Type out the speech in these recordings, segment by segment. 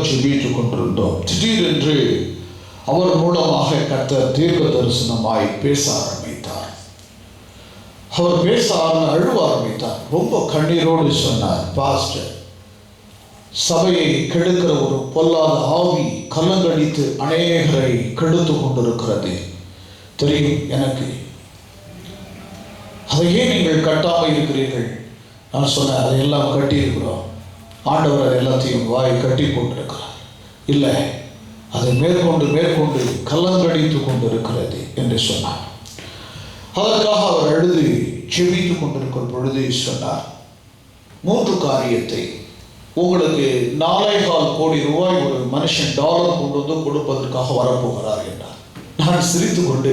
ஜெபித்துக் கொண்டிருந்தோம். திடீரென்று அவர் மூலமாக கர்த்தர் தீர்க்க தரிசனமாய் பேச ஆரம்பித்தார். அவர் பேச அழுவ ஆரம்பித்தார். ரொம்ப கண்ணீரோடு சொன்னார், பாஸ்டர், சபையை கெடுக்கிற ஒரு பொல்லாத ஆவி கலங்கடித்து அநேகரை கெடுத்து கொண்டிருக்கிறது தெரியும் எனக்கு. அதையே நீங்கள் கட்டாமல் இருக்கிறீர்கள். நான் சொன்னேன், அதையெல்லாம் கட்டியிருக்கிறோம். ஆண்டவர் அதை எல்லாத்தையும் வாய் கட்டி போட்டிருக்கிறார். இல்லை, அதை மேற்கொண்டு கலங்கடித்து கொண்டு இருக்கிறது என்று சொன்னார். அதற்காக அவர் அழுது செபித்து கொண்டிருக்கிற பொழுது சொன்னார், 3 காரியத்தை உங்களுக்கு 4.25 கோடி ரூபாய் ஒரு மனுஷன் டாலர் கொண்டு வந்து கொடுப்பதற்காக வரப்போகிறார் என்றார். நான் சிரித்து கொண்டு,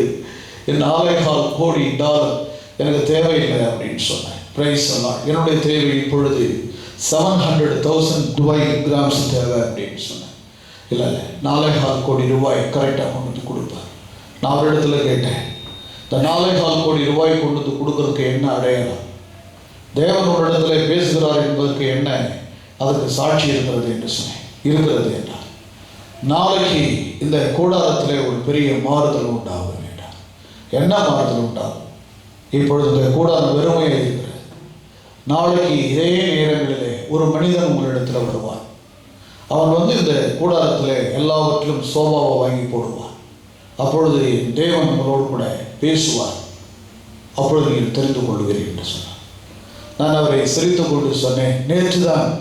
என் 4.25 கோடி டாலர் எனக்கு தேவையில்லை அப்படின்னு சொன்னேன். பிரைஸ் எல்லாம் என்னுடைய தேவை இப்பொழுது 700,000 துபாய் கிராம்ஸ் தேவை அப்படின்னு சொன்னேன். இல்லை 4.25 கோடி ரூபாய் கரெக்டாக கொண்டு வந்து கொடுப்பார். நான் ஒரு இடத்துல கேட்டேன், இந்த 4.25 கோடி ரூபாய் கொண்டு வந்து கொடுக்கறதுக்கு என்ன அடையாளம்? தேவன் ஒரு இடத்துல பேசுகிறார் என்பதற்கு என்ன அதற்கு சாட்சி இருக்கிறது என்று சொன்னேன். இருக்கிறது என்றார். நாளைக்கு இந்த கூடாரத்தில் ஒரு பெரிய மாறுதல் உண்டாகும் என்றார். என்ன மாறுதல் உண்டாகும்? இப்பொழுது இந்த கூடாரம் வெறுமையாக இருக்கிறது. நாளைக்கு இதே நேரங்களிலே ஒரு மனிதன் உங்களிடத்தில் வருவான். அவன் வந்து இந்த கூடாரத்தில் எல்லாவற்றிலும் சோபாவை வாங்கி போடுவான். அப்பொழுது தேவன் உங்களோடு கூட பேசுவார். அப்பொழுது நீங்கள் தெரிந்து கொள்வீர்கள் என்று சொன்னார். நான் அவரை சிரித்து கொண்டு சொன்னேன், நேற்று தான்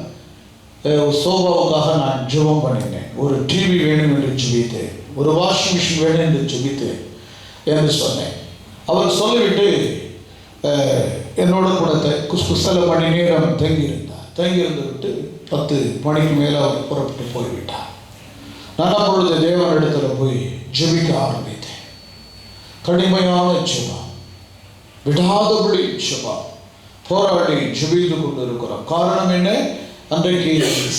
சோபாவுக்காக நான் ஜெபம் பண்ணினேன். ஒரு டிவி வேணும் என்று ஜெபித்தேன், ஒரு வாஷிங் மிஷின் வேணும் என்று ஜெபித்தேன் என்று சொன்னேன். அவர் சொல்லிவிட்டு என்னோட கூட சில மணி நேரம் தங்கியிருந்து விட்டு 10 மணிக்கு மேலே அவர் புறப்பட்டு போய்விட்டார். நான் அப்பொழுது தேவனிடத்தில் போய் ஜெபிக்க ஆரம்பித்தேன். கடுமையான ஜெபம், விடாதபடி ஜெபம், போராடி ஜெபித்து கொண்டு இருக்கிறோம். காரணம் என்ன? அன்றைக்கு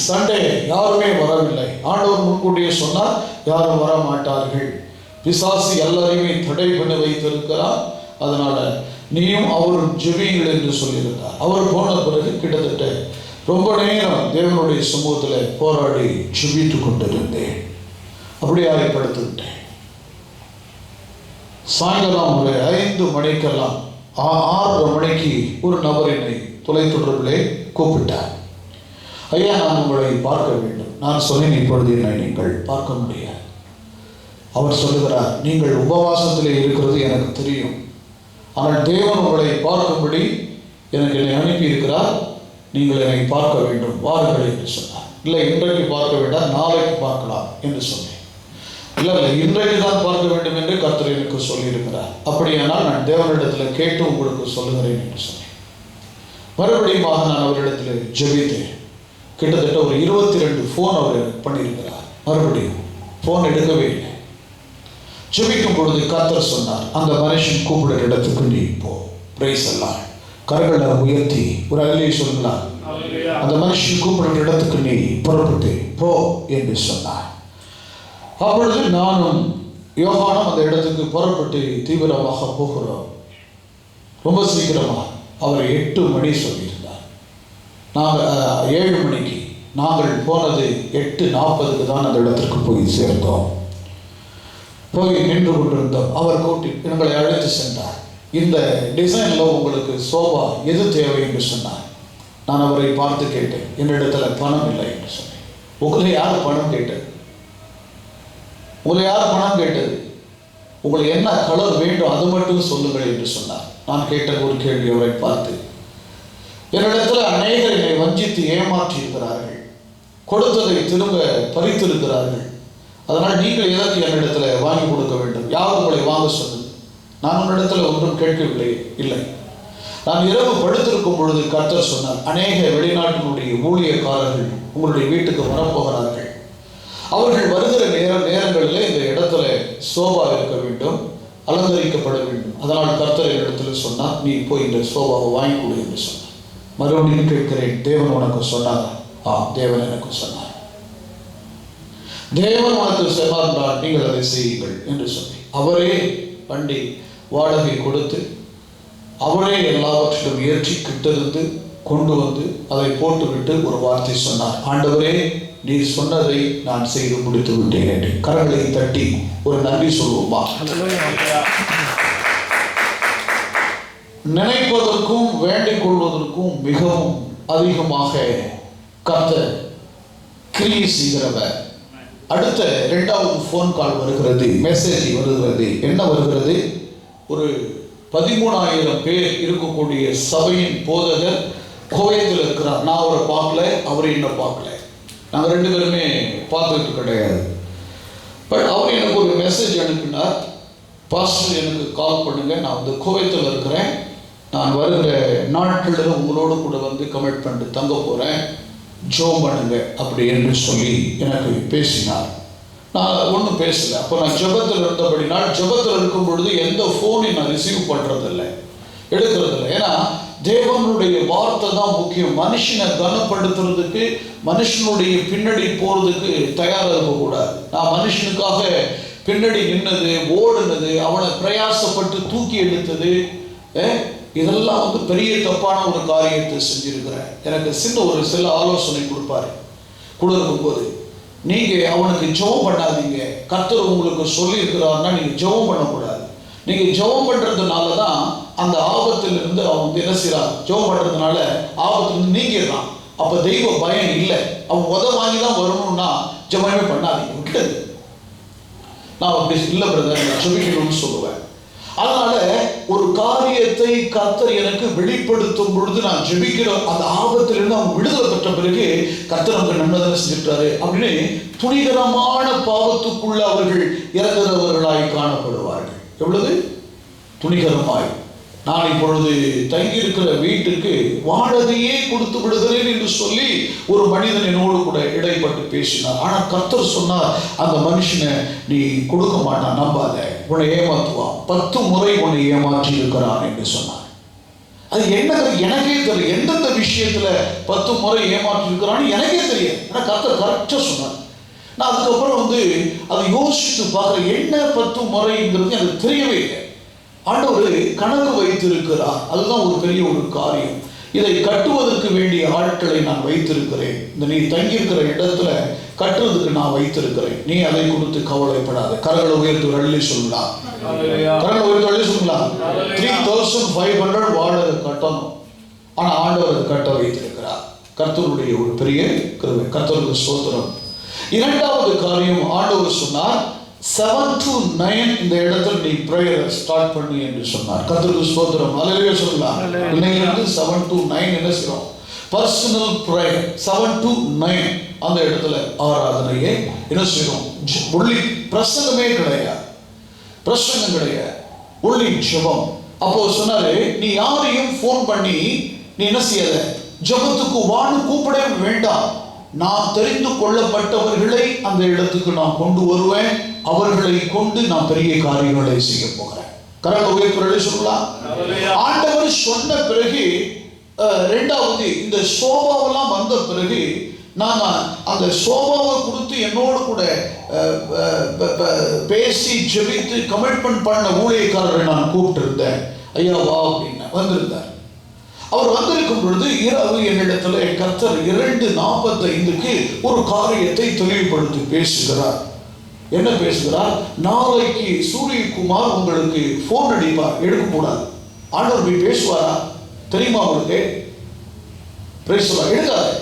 சண்டே யாருமே வரவில்லை. ஆண்டவர் முன்கூட்டியே சொன்னால் யாரும் வர மாட்டார்கள். பிசாசு எல்லாரையுமே தடை பண்ணி வைத்திருக்கிறார். அதனால நீயும் அவரும் ஜெபியுங்கள் என்று சொல்லியிருந்தார். அவர் போன பிறகு கிட்டத்தட்ட ரொம்ப நேரம் தேவனுடைய சமூகத்தில் போராடி ஜெபித்து கொண்டிருந்தேன். அப்படியே ஆயப்படுத்திவிட்டேன். சாயங்காலம் ஒரு 5 மணிக்கெல்லாம் 6:30 மணிக்கு ஒரு நபர் என்னை தொலைத்தொடர்பிலே கூப்பிட்டார். ஐயா, நான் உங்களை பார்க்க வேண்டும். நான் சொன்னேன், இப்பொழுது என்னை நீங்கள் பார்க்க முடியாது. அவர் சொல்லுகிறார், நீங்கள் உபவாசத்திலே இருக்கிறது எனக்கு தெரியும். ஆனால் தேவன் உங்களை பார்க்கும்படி எனக்கு என்னை அனுப்பி இருக்கிறார். நீங்கள் என்னை பார்க்க வேண்டும், வாருங்கள் என்று சொன்னார். இல்லை, இன்றைக்கு பார்க்க வேண்டாம், நாளைக்கு பார்க்கலாம் என்று சொன்னேன். இல்லை, இன்றைக்கு தான் பார்க்க வேண்டும் என்று கர்த்தர் எனக்கு சொல்லியிருக்கிறார். அப்படியானால் நான் தேவனிடத்தில் கேட்டு உங்களுக்கு சொல்லுகிறேன் என்று சொன்னேன். மறுபடியும் நான் அவரிடத்தில் ஜெபித்தேன். கிட்டத்தட்ட ஒரு 22 ஃபோன் அவர் பண்ணியிருக்கிறார். மறுபடியும் ஃபோன் எடுக்கவே இல்லை. ஜெபிக்கும் பொழுது கர்த்தர் சொன்னார், அந்த மனுஷன் கூப்பிடுற இடத்துக்கு நீ போ. பிரைஸ் எல்லாம் கரங்களை உயர்த்தி ஒரு அல்லேலூயா சொல்லலாம். அந்த மனுஷன் கூப்பிடுற இடத்துக்கு நீ புறப்பட்டு போ என்று சொன்னார். அப்பொழுது நானும் யோகானும் அந்த இடத்துக்கு புறப்பட்டு தீவிரமாக போகிறோம். ரொம்ப சீக்கிரமாக அவர் 8 மணி சொல்லியிருந்தார். நாங்கள் 7 மணிக்கு, நாங்கள் போனது 8:40க்கு தான் அந்த இடத்திற்கு போய் சேர்ந்தோம். போய் நின்று கொண்டிருந்தோம். அவர் கூட்டி எங்களை அழைத்து சென்றார். இந்த டிசைனில் உங்களுக்கு சோபா எது தேவை என்று சொன்னார். நான் அவரை பார்த்து கேட்டேன், என்னிடத்தில் பணம் இல்லை என்று சொன்னேன். உங்களை யார் பணம் கேட்டது? உங்களுக்கு என்ன கலர் வேண்டும் அது மட்டும் சொல்லுங்கள் என்று சொன்னார். நான் கேட்ட ஒரு கேள்வி அவரை பார்த்து, என்னிடத்தில் அநேகர் என்னை வஞ்சித்து ஏமாற்றி இருக்கிறார்கள், கொடுத்ததை திரும்ப பறித்திருக்கிறார்கள். அதனால் நீங்கள் எதற்கு என்னிடத்தில் வாங்கி கொடுக்க வேண்டும்? யார் உங்களை வாங்க சொன்னது? நான் உன்னிடத்தில் ஒன்றும் கேட்கவில்லை. இல்லை, நான் இரவு படுத்திருக்கும் பொழுது கர்த்தர் சொன்னார், அநேக வெளிநாட்டினுடைய ஊழியக்காரர்கள் உங்களுடைய வீட்டுக்கு வரப்போகிறார்கள். அவர்கள் வருகிற நேரங்களிலே இந்த இடத்துல சோபா இருக்க வேண்டும், அலங்கரிக்கப்பட வேண்டும். அதனால் கர்த்தர் இடத்துல சொன்னார், நீ போய் இந்த சோபாவை வாங்கி கொடு என்று சொன்னார். மறுபடியும் கேட்கிறேன், தேவன் உனக்கு சொன்னார்? தேவன் எனக்கு சொன்னார். தேவன் உனக்கு சொன்னார், நீங்கள் அதை செய்யுங்கள் என்று சொன்னேன். அவரே வண்டி வாடகை கொடுத்து, அவரே எல்லாவற்றிலும் ஏற்றி கிட்டிருந்து கொண்டு வந்து அதை போட்டுவிட்டு ஒரு வார்த்தை சொன்னார். ஆண்டவரே, நீர் சொன்னதை நான் செய்து முடித்து விட்டேன் என்று. கரங்களை தட்டி ஒரு நன்றி சொல்வோமா? நினைப்பதற்கும் வேண்டிக் கொள்வதற்கும் மிகவும் அதிகமாக கர்த்தர் கிரியை செய்கிறவர். அடுத்த 2வது ஃபோன் கால் வருகிறது, மெசேஜ் வருகிறது. என்ன வருகிறது? ஒரு 13,000 பேர் இருக்கக்கூடிய சபையின் போதகர் கோயத்தில் இருக்கிறார். நான் அவரை பார்க்கல, அவர் என்ன பார்க்கல, நாங்கள் 2 பேருமே பார்த்துட்டு கிடையாது. பட் அவர் எனக்கு ஒரு மெசேஜ் அனுப்பினார். பாஸ்டர், எனக்கு கால் பண்ணுங்க, நான் வந்து கோயத்தில் இருக்கிறேன், நான் வருகிற நாட்களில் உங்களோடு கூட வந்து கமிட் பண்ணிட்டு தங்க போகிறேன், ஜோம் பண்ணுங்க அப்படி என்று சொல்லி எனக்கு பேசினார். நான் ஒன்றும் பேசலை. அப்போ நான் ஜெபத்தில் இருந்தபடினால், ஜெபத்தில் இருக்கும் பொழுது எந்த ஃபோனையும் நான் ரிசீவ் பண்ணுறதில்லை, எடுக்கிறதில்லை. ஏன்னா தேவனுடைய வார்த்தை தான் முக்கியம். மனுஷனை கனப்படுத்துறதுக்கு, மனுஷனுடைய பின்னாடி போகிறதுக்கு தயாராக இருக்கக்கூடாது. நான் மனுஷனுக்காக பின்னாடி நின்னது, ஓடுனது, அவனை பிரயாசப்பட்டு தூக்கி எடுத்தது, இதெல்லாம் வந்து பெரிய தப்பான ஒரு காரியத்தை செஞ்சிருக்கிறேன். எனக்கு சில ஆலோசனை கொடுப்பாரு. கொடுக்கும்போது, நீங்கள் அவனுக்கு ஜெபம் பண்ணாதீங்க, கர்த்தர் உங்களுக்கு சொல்லியிருக்கிறாருன்னா நீங்கள் ஜெபம் பண்ணக்கூடாது. நீங்கள் ஜெபம் பண்ணுறதுனால தான் அந்த ஆபத்திலிருந்து அவன் வந்து என்ன செய்கிறான், ஜெபம் பண்ணுறதுனால ஆபத்திலிருந்து நீங்கிடுறான். அப்போ தெய்வ பயம் இல்லை. அவன் வாங்கி தான் வரணும்னா ஜெபமே பண்ணாதீங்க, விட்டது. நான் அப்படி இல்லை பிரதர், நான் ஜெபிக்கணும்னு சொல்லுவேன். அதனால ஒரு காரியத்தை கர்த்தர் எனக்கு வெளிப்படுத்தும் பொழுது நான் ஜெபிக்கிற அந்த ஆபத்திலிருந்து அவன் விடுதலை பெற்ற பிறகு கர்த்தர் நமக்கு நன்மைதானே செஞ்சிருக்காரு அப்படின்னு துணிகரமான பாவத்துக்குள்ள அவர்கள் இறங்குறவர்களாய் காணப்படுவார்கள். எவ்வளவு துணிகரமாய்! நான் இப்பொழுது தங்கியிருக்கிற வீட்டுக்கு வாடகையே கொடுத்து விடுகிறேன் என்று சொல்லி ஒரு மனிதன் என்னோடு கூட இடைப்பட்டு பேசினார். ஆனால் கர்த்தர் சொன்னார், அந்த மனுஷனை நீ கொடுக்க மாட்டான், நம்பாத, உன்னை ஏமாற்றுவான், 10 முறை உன்னை ஏமாற்றி இருக்கிறான் என்று சொன்னார். அது என்ன எனக்கே தெரியும், எந்தெந்த விஷயத்துல 10 முறை ஏமாற்றி இருக்கிறான்னு எனக்கே தெரியாது. ஆனால் கர்த்தர் கரெக்டாக சொன்னார். நான் அதுக்கப்புறம் வந்து அதை யோசித்து பார்க்குறேன், என்ன 10 முறைங்கிறது எனக்கு தெரியவே இல்லை. ஆண்டவர் கணக்கு வைத்திருக்கிறார். அதுதான் ஒரு பெரிய ஒரு காரியம். இதை கட்டுவதற்கு வேண்டிய ஆட்களை நான் வைத்திருக்கிறேன். இந்த நீ தங்கியிருக்கிற இடத்துல கட்டுறதுக்கு நான் வைத்திருக்கிறேன். நீ அதை கொடுத்து கவலைப்படாத. கரங்களை உயர்த்து அள்ளி சொல்லலாம். கரங்களை உயர்த்து அள்ளி சொல்லலாம். 3,500 வாடகை கட்டணும். ஆனால் ஆண்டவர் கட்ட வைத்திருக்கிறார். கர்த்தருடைய ஒரு பெரிய கிருபை. கர்த்தருக்கு ஸ்தோத்திரம். 2வது காரியம், ஆண்டவர் சொன்னார் 7 to 9 இந்த இடத்துல நீ பிரேயர் ஸ்டார்ட் பண்ணி என்று சொன்னார். கர்த்தருக்கு ஸ்தோத்திரம். அல்லேலூயா சொல்லலாம். இன்னையிலிருந்து 7 to 9 என்ன செய்றோம்? Personal prayer. 7 to 9 அந்த இடத்துல ஆராதனையை என்ன செய்றோம்? ஒன்லி பிரசங்கமே கிடையாது, பிரசங்கம் கிடையாது, ஒன்லி ஜெபம். அப்போ சொன்னாரு, நீ யாரையும் ஃபோன் பண்ணி நீ என்ன செய்யாத, ஜெபத்துக்கு வான்னு கூப்பிடவே வேண்டாம். நான் தெரிந்து கொள்ளப்பட்டவர்களை அந்த இடத்துக்கு நான் கொண்டு வருவேன். அவர்களை கொண்டு நான் பெரிய காரியங்களை செய்ய போகிறேன். கரங்களை உயர்த்தி சொல்லலாம். ஆண்டவர் சொன்ன பிறகு 2வது இந்த சோபாவெல்லாம் வந்த பிறகு நான் அந்த சோபாவை கொடுத்து என்னோடு கூட பேசி ஜெபித்து கமிட்மெண்ட் பண்ண ஊழியக்காரரை நான் கூப்பிட்டு இருந்தேன். ஐயா வா அப்படின்னு வந்திருந்தார். அவர் வந்திருக்கும் பொழுது இரவு என்னிடத்துல கர்த்தர் 2:45க்கு ஒரு காரியத்தை தெளிவுபடுத்தி பேசுகிறார். என்ன பேசுகிறார்? நாளைக்கு சூரியகுமார் உங்களுக்கு போன் அடிப்பார், எடுக்கக்கூடாது. ஆண்டவர் போய் பேசுவாரா தெரியுமா உங்களுக்கு? எடுக்காது.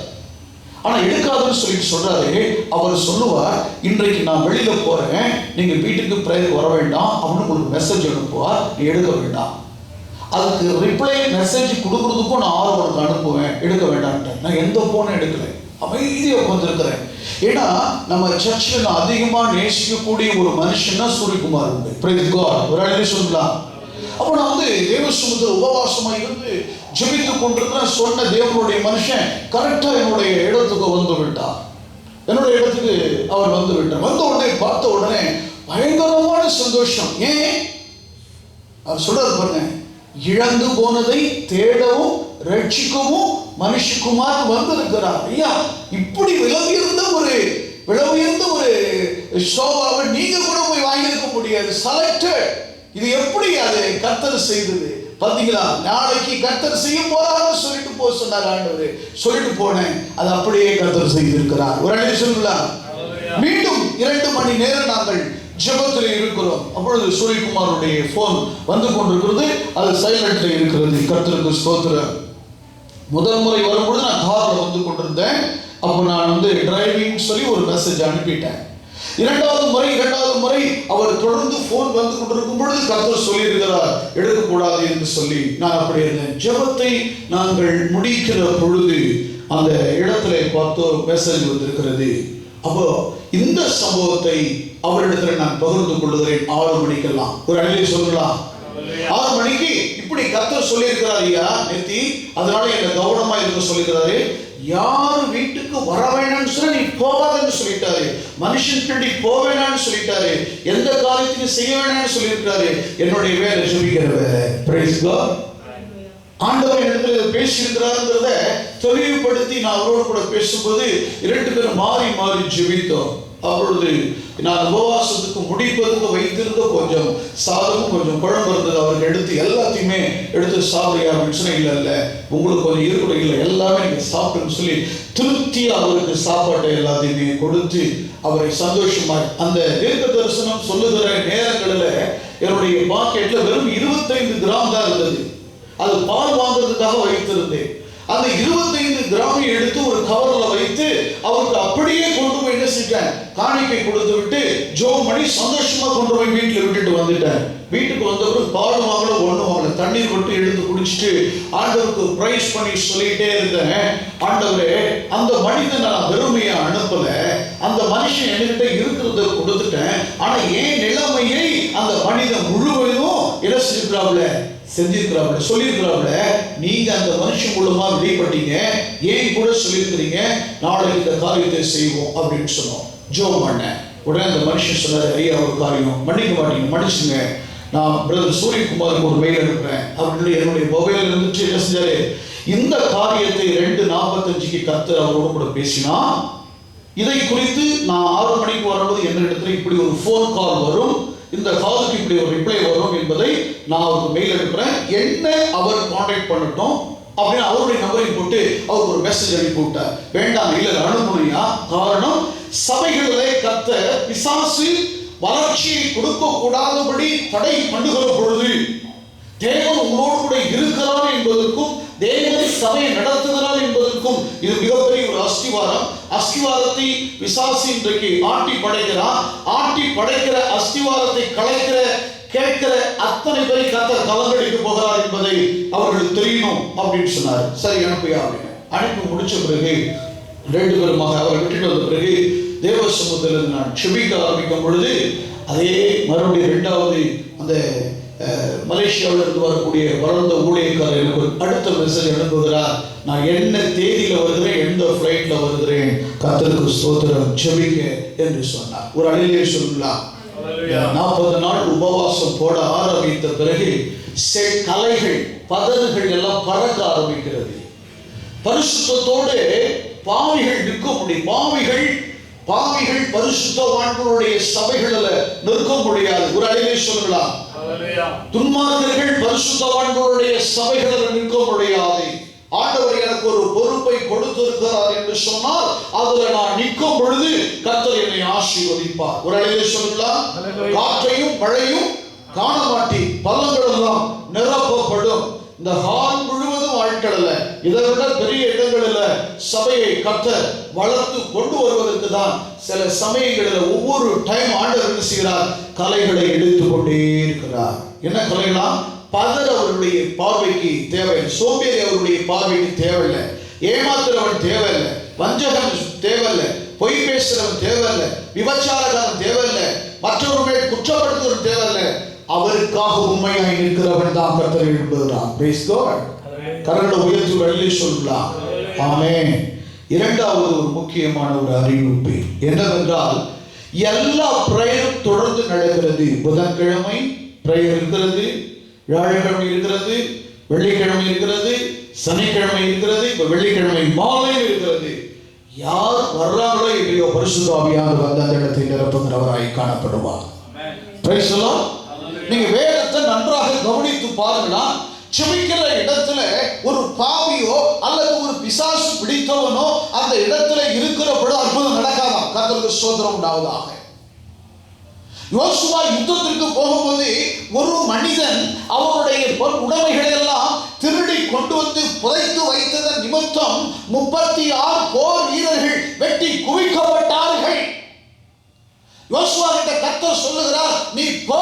ஆனா எடுக்காதுன்னு சொல்லிட்டு சொல்றாரு. அவர் சொல்லுவார், இன்றைக்கு நான் வெளியில போறேன், நீங்க வீட்டுக்கு பிரேயர் வர வேண்டாம் அப்படின்னு உங்களுக்கு மெசேஜ் அனுப்புவார், நீ எடுக்க வேண்டாம். அதுக்கு ரிப்ளை மெசேஜ் கொடுக்கறதுக்கும் நான் ஆர்வம் அனுப்புவேன், எடுக்க வேண்டாம்ட்டேன். நான் எந்த போனும் எடுக்கலை, அமைதியாக உட்காந்துருக்கிறேன். ஏன்னா நம்ம சர்ச்சில் நான் அதிகமாக நேசிக்கக்கூடிய ஒரு மனுஷன்னா சூரியகுமார் உண்டு. ஒரு அழகே சொல்லலாம். அப்போ நான் வந்து தேவ சமூகத்தில் உபவாசமாக இருந்து ஜெபித்து கொண்டிருக்கிறேன். சொன்ன தேவனுடைய மனுஷன் கரெக்டாக என்னுடைய இடத்துக்கு வந்து விட்டார். என்னுடைய இடத்துக்கு அவர் வந்து விட்டார். வந்த உடனே பார்த்த உடனே பயங்கரமான சந்தோஷம். ஏன் அவர் சொல்றாரு பாருங்க, இழந்து போனதை தேடவும் ரட்சிக்கவும் மனுஷகுமார் வந்திருக்கிறார். ஐயா, இப்படி விலவியிருந்த ஒரு சோபாவை நீங்க கூட போய் வாங்கியிருக்க முடியாது. செலக்டட். இது எப்படி அதை கர்த்தர் செய்தது? பாத்தீங்களா? நாளைக்கு கர்த்தர் செய்ய போறான்னு சொல்லிட்டு போக சொன்னார் ஆண்டவர். சொல்லிட்டு போனேன், அது அப்படியே கர்த்தர் செய்திருக்கிறார். ஒரு அழைப்பு சொல்லலாம். மீண்டும் 2 மணி நேரம் நாங்கள் ஜெபத்தில் இருக்கிறோம். அப்பொழுது சூரியகுமாருடைய போன் வந்து கொண்டிருக்கிறது. அது சைலண்ட்ல இருக்கிறது. கர்த்தருக்கு ஸ்தோத்திரம். முதல் முறை வரும்பொழுது நான் கார்ல வந்து கொண்டிருந்தேன். அப்போ நான் டிரைவிங் சொல்லி ஒரு மெசேஜ் அனுப்பிட்டேன். இரண்டாவது முறை அவர் தொடர்ந்து போன் வந்து கொண்டிருக்கும் பொழுது கர்த்தர் சொல்லி இருக்கிறார், எடுக்கக்கூடாது என்று சொல்லி நான் அப்படி இருந்தேன். ஜெபத்தை நாங்கள் முடிக்கிற பொழுது அந்த இடத்துல பார்த்தோ மெசேஜ் வந்திருக்கிறது. அப்போ இந்த சம்பவத்தை அவரிடத்துல நான் பகிர்ந்து கொள்ளுகிறேன். 6 மணிக்கெல்லாம் ஒரு அழைப்பு சொல்லலாம். 6 மணிக்கு இப்படி கர்த்தர் சொல்லி இருக்கிறார் ஐயா நெத்தி, அதனால என்ன கவனமா இருக்க சொல்லிக்கிறாரு. யார் வீட்டுக்கு வர வேணாம்னு சொல்லி நீ போகாதன்னு சொல்லிட்டாரு. மனுஷன் பின்னாடி போக வேணாம்னு சொல்லிட்டாரு. எந்த காரியத்தையும் செய்ய வேணாம்னு சொல்லியிருக்காரு. என்னுடைய வேலை ஜெபிக்கிற வேலை. Praise God. ஆண்டவர் இடத்துல பேசியிருக்கிறாருங்கிறத தெளிவுபடுத்தி நான் அவரோடு கூட பேசும்போது 2 பேரும் மாறி மாறி ஜெபித்தோம். அப்பொழுது நான் உபவாசத்துக்கு முடிப்பதற்கு வைத்திருந்த கொஞ்சம் சாதமும் கொஞ்சம் குழம்பு இருந்தது. அவருக்கு எடுத்து எல்லாத்தையுமே எடுத்து சாப்பிடுயா அப்படின்னு சொன்ன. இல்லை உங்களுக்கு கொஞ்சம் இருக்கக்கூட இல்லை, எல்லாமே நீங்கள் சாப்பிடுன்னு சொல்லி திருப்தி அவருக்கு சாப்பாட்டை எல்லாத்தையுமே கொடுத்து அவரை சந்தோஷமாக அந்த தீர்க்க தரிசனம் சொல்லுகிற நேரங்களில் என்னுடைய பாக்கெட்டில் வெறும் 25 கிராம் தான் இருந்தது. அது பால் வாங்குறதுக்காக வைத்திருந்தேன். அந்த 25 கிராமை எடுத்து ஒரு கவர்ல வைத்து அவருக்கு அப்படியே கொண்டு போய் என்ன செஞ்சேன், காணிக்கை கொடுத்து விட்டு ஜோம் பண்ணி சந்தோஷமா கொண்டு போய் வீட்டில் விட்டுட்டு வந்துட்டேன். வீட்டுக்கு வந்தவரும் பால் வாங்கல ஒண்ணு வாங்கல, தண்ணீர் மட்டும் எடுத்து குடிச்சிட்டு ஆண்டவருக்கு பிரைஸ் பண்ணி சொல்லிட்டே இருந்தேன். ஆண்டவரே, அந்த மனிதன் நான் வெறுமையா அனுப்பல, அந்த மனுஷன் என்கிட்ட இருக்கிறத கொடுத்துட்டேன். ஆனா ஏன் நிலைமையை அந்த மனிதன் முழுவதும் என்ன செஞ்சிருக்கிறாப்ல சொல்லியிருக்கிறாப்ல. நீங்க அந்த மனுஷன் மூலமா வெளிப்பட்டீங்க, ஏன் கூட சொல்லியிருக்கிறீங்க, நாளைக்கு இந்த காரியத்தை செய்வோம் அப்படின்னு சொன்னோம். ஜோம் பண்ணேன். உடனே அந்த மனுஷன் சொன்னாரு, ஐயா ஒரு காரியம் மன்னிக்க மாட்டீங்க, மன்னிச்சுங்க, நான் பிரதர் சூரியகுமாருக்கு ஒரு மெயில் அனுப்புறேன் அப்படின்னு என்னுடைய மொபைல் இருந்துச்சு. என்ன செஞ்சாரு, இந்த காரியத்தை 2:45 கர்த்தர் அவரோடு கூட பேசினா, இதை குறித்து நான் 6 மணிக்கு வரும்போது என்ன இடத்துல இப்படி ஒரு போன் கால் வரும், இந்த காலுக்கு இப்படி ஒரு ரிப்ளை வரும் என்பதை நான் அவருக்கு மெயில் அனுப்புறேன், என்ன அவர் கான்டாக்ட் பண்ணட்டும் அப்படின்னு அவருடைய நம்பரை போட்டு அவருக்கு ஒரு மெசேஜ் அனுப்பி விட்டார். வேண்டாம், இல்லை அனுப்புறியா, காரணம் சபைகளிலே கர்த்தர் பிசாசு வளர்ச்சியை கொடுக்க கூடாதபடி தடை பண்ணுகிற பொழுது தேவன் உங்களோடு கூட இருக்கிறார் என்பதற்கும் தேவனை சபையை நடத்துகிறார் என்பதற்கும் இது மிகப்பெரிய ஒரு அஸ்திவாரம். அஸ்திவாரத்தை பிசாசு இன்றைக்கு ஆட்டி படைக்கிறார். ஆட்டி படைக்கிற அஸ்திவாரத்தை கலைக்கிற கேட்கிற அத்தனை பேரை கர்த்தர் கலங்கடிக்க போகிறார் என்பதை அவர்களுக்கு தெரியணும் அப்படின்னு சொன்னார். சரி அனுப்பியா அப்படின்னு அனுப்பி முடிச்ச பிறகு 2 பேருமாக அவரை விட்டுட்டு வந்த பிறகு தேவ சமூகத்தில் நான் செபிக்க ஆரம்பிக்கும் பொழுது அதே மறுபடியும் 2வது அந்த மலேசியாவில் இருந்து வரக்கூடிய வளர்ந்த ஊழியக்காரர் எனக்கு ஒரு அடுத்த மெசேஜ் அனுப்புகிறார். நான் என்ன தேதியில் வருகிறேன், எந்த ஃப்ளைட்ல வருகிறேன், கர்த்தருக்கு ஸ்தோத்திரம், ஜெபிக்க என்று சொன்னார். ஒரு அழிலே சொல்லலாம். 40 நாள் உபவாசம் போட ஆரம்பித்த பிறகு கலைகள் பதறுகள் எல்லாம் பறக்க ஆரம்பிக்கிறது. பரிசுத்தத்தோடு பாவிகள் நிற்க முடியும். பாவிகள் பரிசுத்தவான்களுடைய சபைகளில் நிற்க முடியாது. ஒரு அழிலே சொல்லலாம். துன்மார்க்கர்கள் பரிசுத்தவான்களுடைய சபைகளில் நிற்க முடியாது. ஆண்டவர் எனக்கு ஒரு பொறுப்பை கொடுத்திருக்கிறார் என்று சொன்னால் அதுல நான் நிற்கும் பொழுது கர்த்தர் என்னை ஆசீர்வதிப்பார். ஒரு அழிலே சொல்லலாம். காற்றையும் மழையும் காண மாட்டி பள்ளங்கள் எல்லாம் நிரப்பப்படும். இந்த ஹால் முழுவதும் ஆட்கள் அல்ல, இதை விட பெரிய இடங்கள் இல்ல. சபையை கர்த்தர் வளர்த்து கொண்டு வருவதற்கு தான் சில சமயங்களில் ஒவ்வொரு டைம் ஆண்டவர் என்ன செய்கிறார், கலைகளை எடுத்து கொண்டே இருக்கிறார். என்ன கலைகளா? பதர் அவருடைய பார்வைக்கு தேவையில்லை, சோம்பேறி அவருடைய பார்வைக்கு தேவையில்லை, ஏமாத்துறவன் தேவையில்லை, வஞ்சகன் தேவையில்லை, பொய் பேசுறவன் தேவையில்லை, விபச்சாரக்காரன் தேவையில்லை, மற்றவர் மேல் குற்றப்படுத்துவன் தேவையில்லை. அவருக்காக உண்மையாய் நிற்கிறவன் தான் கர்த்தர் எழுப்புகிறார். Price God. கரங்களை உயர்த்தி வெளியே சொல்லலாம். ஆமென். 2வது ஒரு முக்கியமான ஒரு அறிவிப்பு என்னவென்றால், எல்லா பிரேயரும் தொடர்ந்து நடக்கிறது. புதன்கிழமை பிரேயர் இருக்கிறது, வியாழக்கிழமை இருக்கிறது, வெள்ளிக்கிழமை இருக்கிறது, சனிக்கிழமை இருக்கிறது, இப்ப வெள்ளிக்கிழமை மாலை இருக்கிறது. யார் வர்றாங்களோ இல்லையோ பரிசுத்த ஆவியானவர் வந்து அந்த இடத்தை நிரப்புகிறவராய் காணப்படுவார். Price the Lord. நீங்க வேதத்தை நன்றாக கவனித்து பாருங்களா, ஜெபிக்கிற இடத்துல ஒரு பாவியோ அல்லது ஒரு பிசாசு பிடித்தவனோ அந்த இடத்துல இருக்கிற பொழுது அற்புதம் நடக்காதாம். கர்த்தருக்கு ஸ்தோத்திரம் உண்டாவதாக. யோசுவா யுத்தத்திற்கு போகும்போது ஒரு மனிதன் அவருடைய உடைமைகளை எல்லாம் திருடி கொண்டு வந்து புதைத்து வைத்ததன் நிமித்தம் 36 போர் வீரர்கள் வெட்டி குவிக்கப்பட்டார்கள். யோசுவா கிட்ட கர்த்தர் சொல்லுகிறார், நீ போ,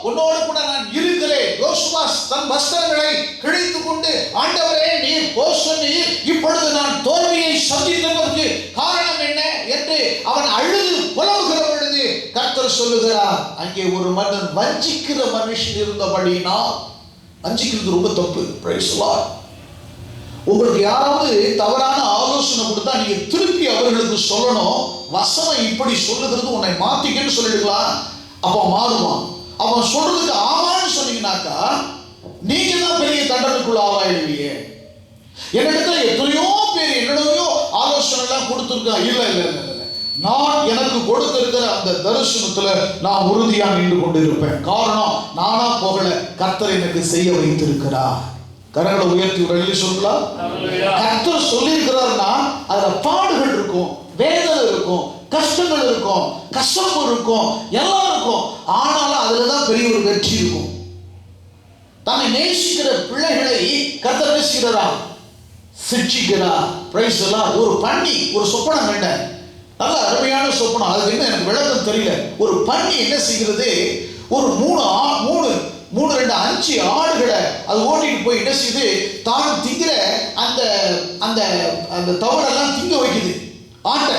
உன்னோடு கூட நான் இருக்கிறேன். யோசுவா தன் வஸ்திரங்களை கிழித்து கொண்டு, ஆண்டவரே நீர் போ சொன்னீர், இப்பொழுது நான் தோல்வியை சந்தித்ததற்கு காரணம் என்ன என்று அவன் அழுது புலம்புகிற பொழுது கர்த்தர் சொல்லுகிறார், அங்கே ஒரு மனிதன் வஞ்சிக்கிற மனுஷன் இருந்தபடினால். வஞ்சிக்கிறது ரொம்ப தப்பு. Price the Lord. உங்களுக்கு யாராவது தவறான ஆலோசனை கொடுத்தா நீங்க திருப்பி அவர்களுக்கு சொல்லணும், வசனம் இப்படி சொல்லுகிறது, உன்னை மாத்திக்கன்னு சொல்லிடுக்கலாம். அப்ப மாறுவான். அவன் சொல்றதுக்கு ஆமான்னு சொன்னீங்கன்னாக்கா நீங்க தான் பெரிய தண்டனைக்குள்ள ஆளாயிடுவீங்க. என்னிடத்துல எத்தனையோ பேர் என்னையோ ஆலோசனை எல்லாம் கொடுத்துருக்காங்க. இல்ல இல்ல இல்ல, நான் எனக்கு கொடுத்திருக்கிற அந்த தரிசனத்துல நான் உறுதியா நின்று கொண்டிருப்பேன். காரணம், நானா போகல, கர்த்தர் எனக்கு செய்ய வைத்திருக்கிறார். கரங்களை உயர்த்தி ஒரு சொல்லலாம். கர்த்தர் சொல்லியிருக்கிறார்னா அதுல பாடுகள் இருக்கும், வேதனை இருக்கும், கஷ்டங்கள் இருக்கும், கஷ்டம் இருக்கும், எல்லாம் இருக்கும். ஆனாலும் அதுலதான் பெரிய ஒரு வெற்றி இருக்கும். தன்னை நேசிக்கிற பிள்ளைகளை கர்த்தர் நேசிக்கிறா, சிட்சிக்கிறார். பிரைஸ் எல்லாம். ஒரு பண்ணி ஒரு சொப்பனம் கண்ட, நல்ல அருமையான சொப்பனம். அதுக்கு என்ன எனக்கு விளக்கம் தெரியல. ஒரு பண்ணி என்ன செய்கிறது, ஒரு மூணு 5 ஆடுகளை அது ஓட்டிட்டு போய் என்ன செய்யுது, தான் திங்கிற அந்த அந்த அந்த தவடெல்லாம் திங்க வைக்குது. ஆட்டை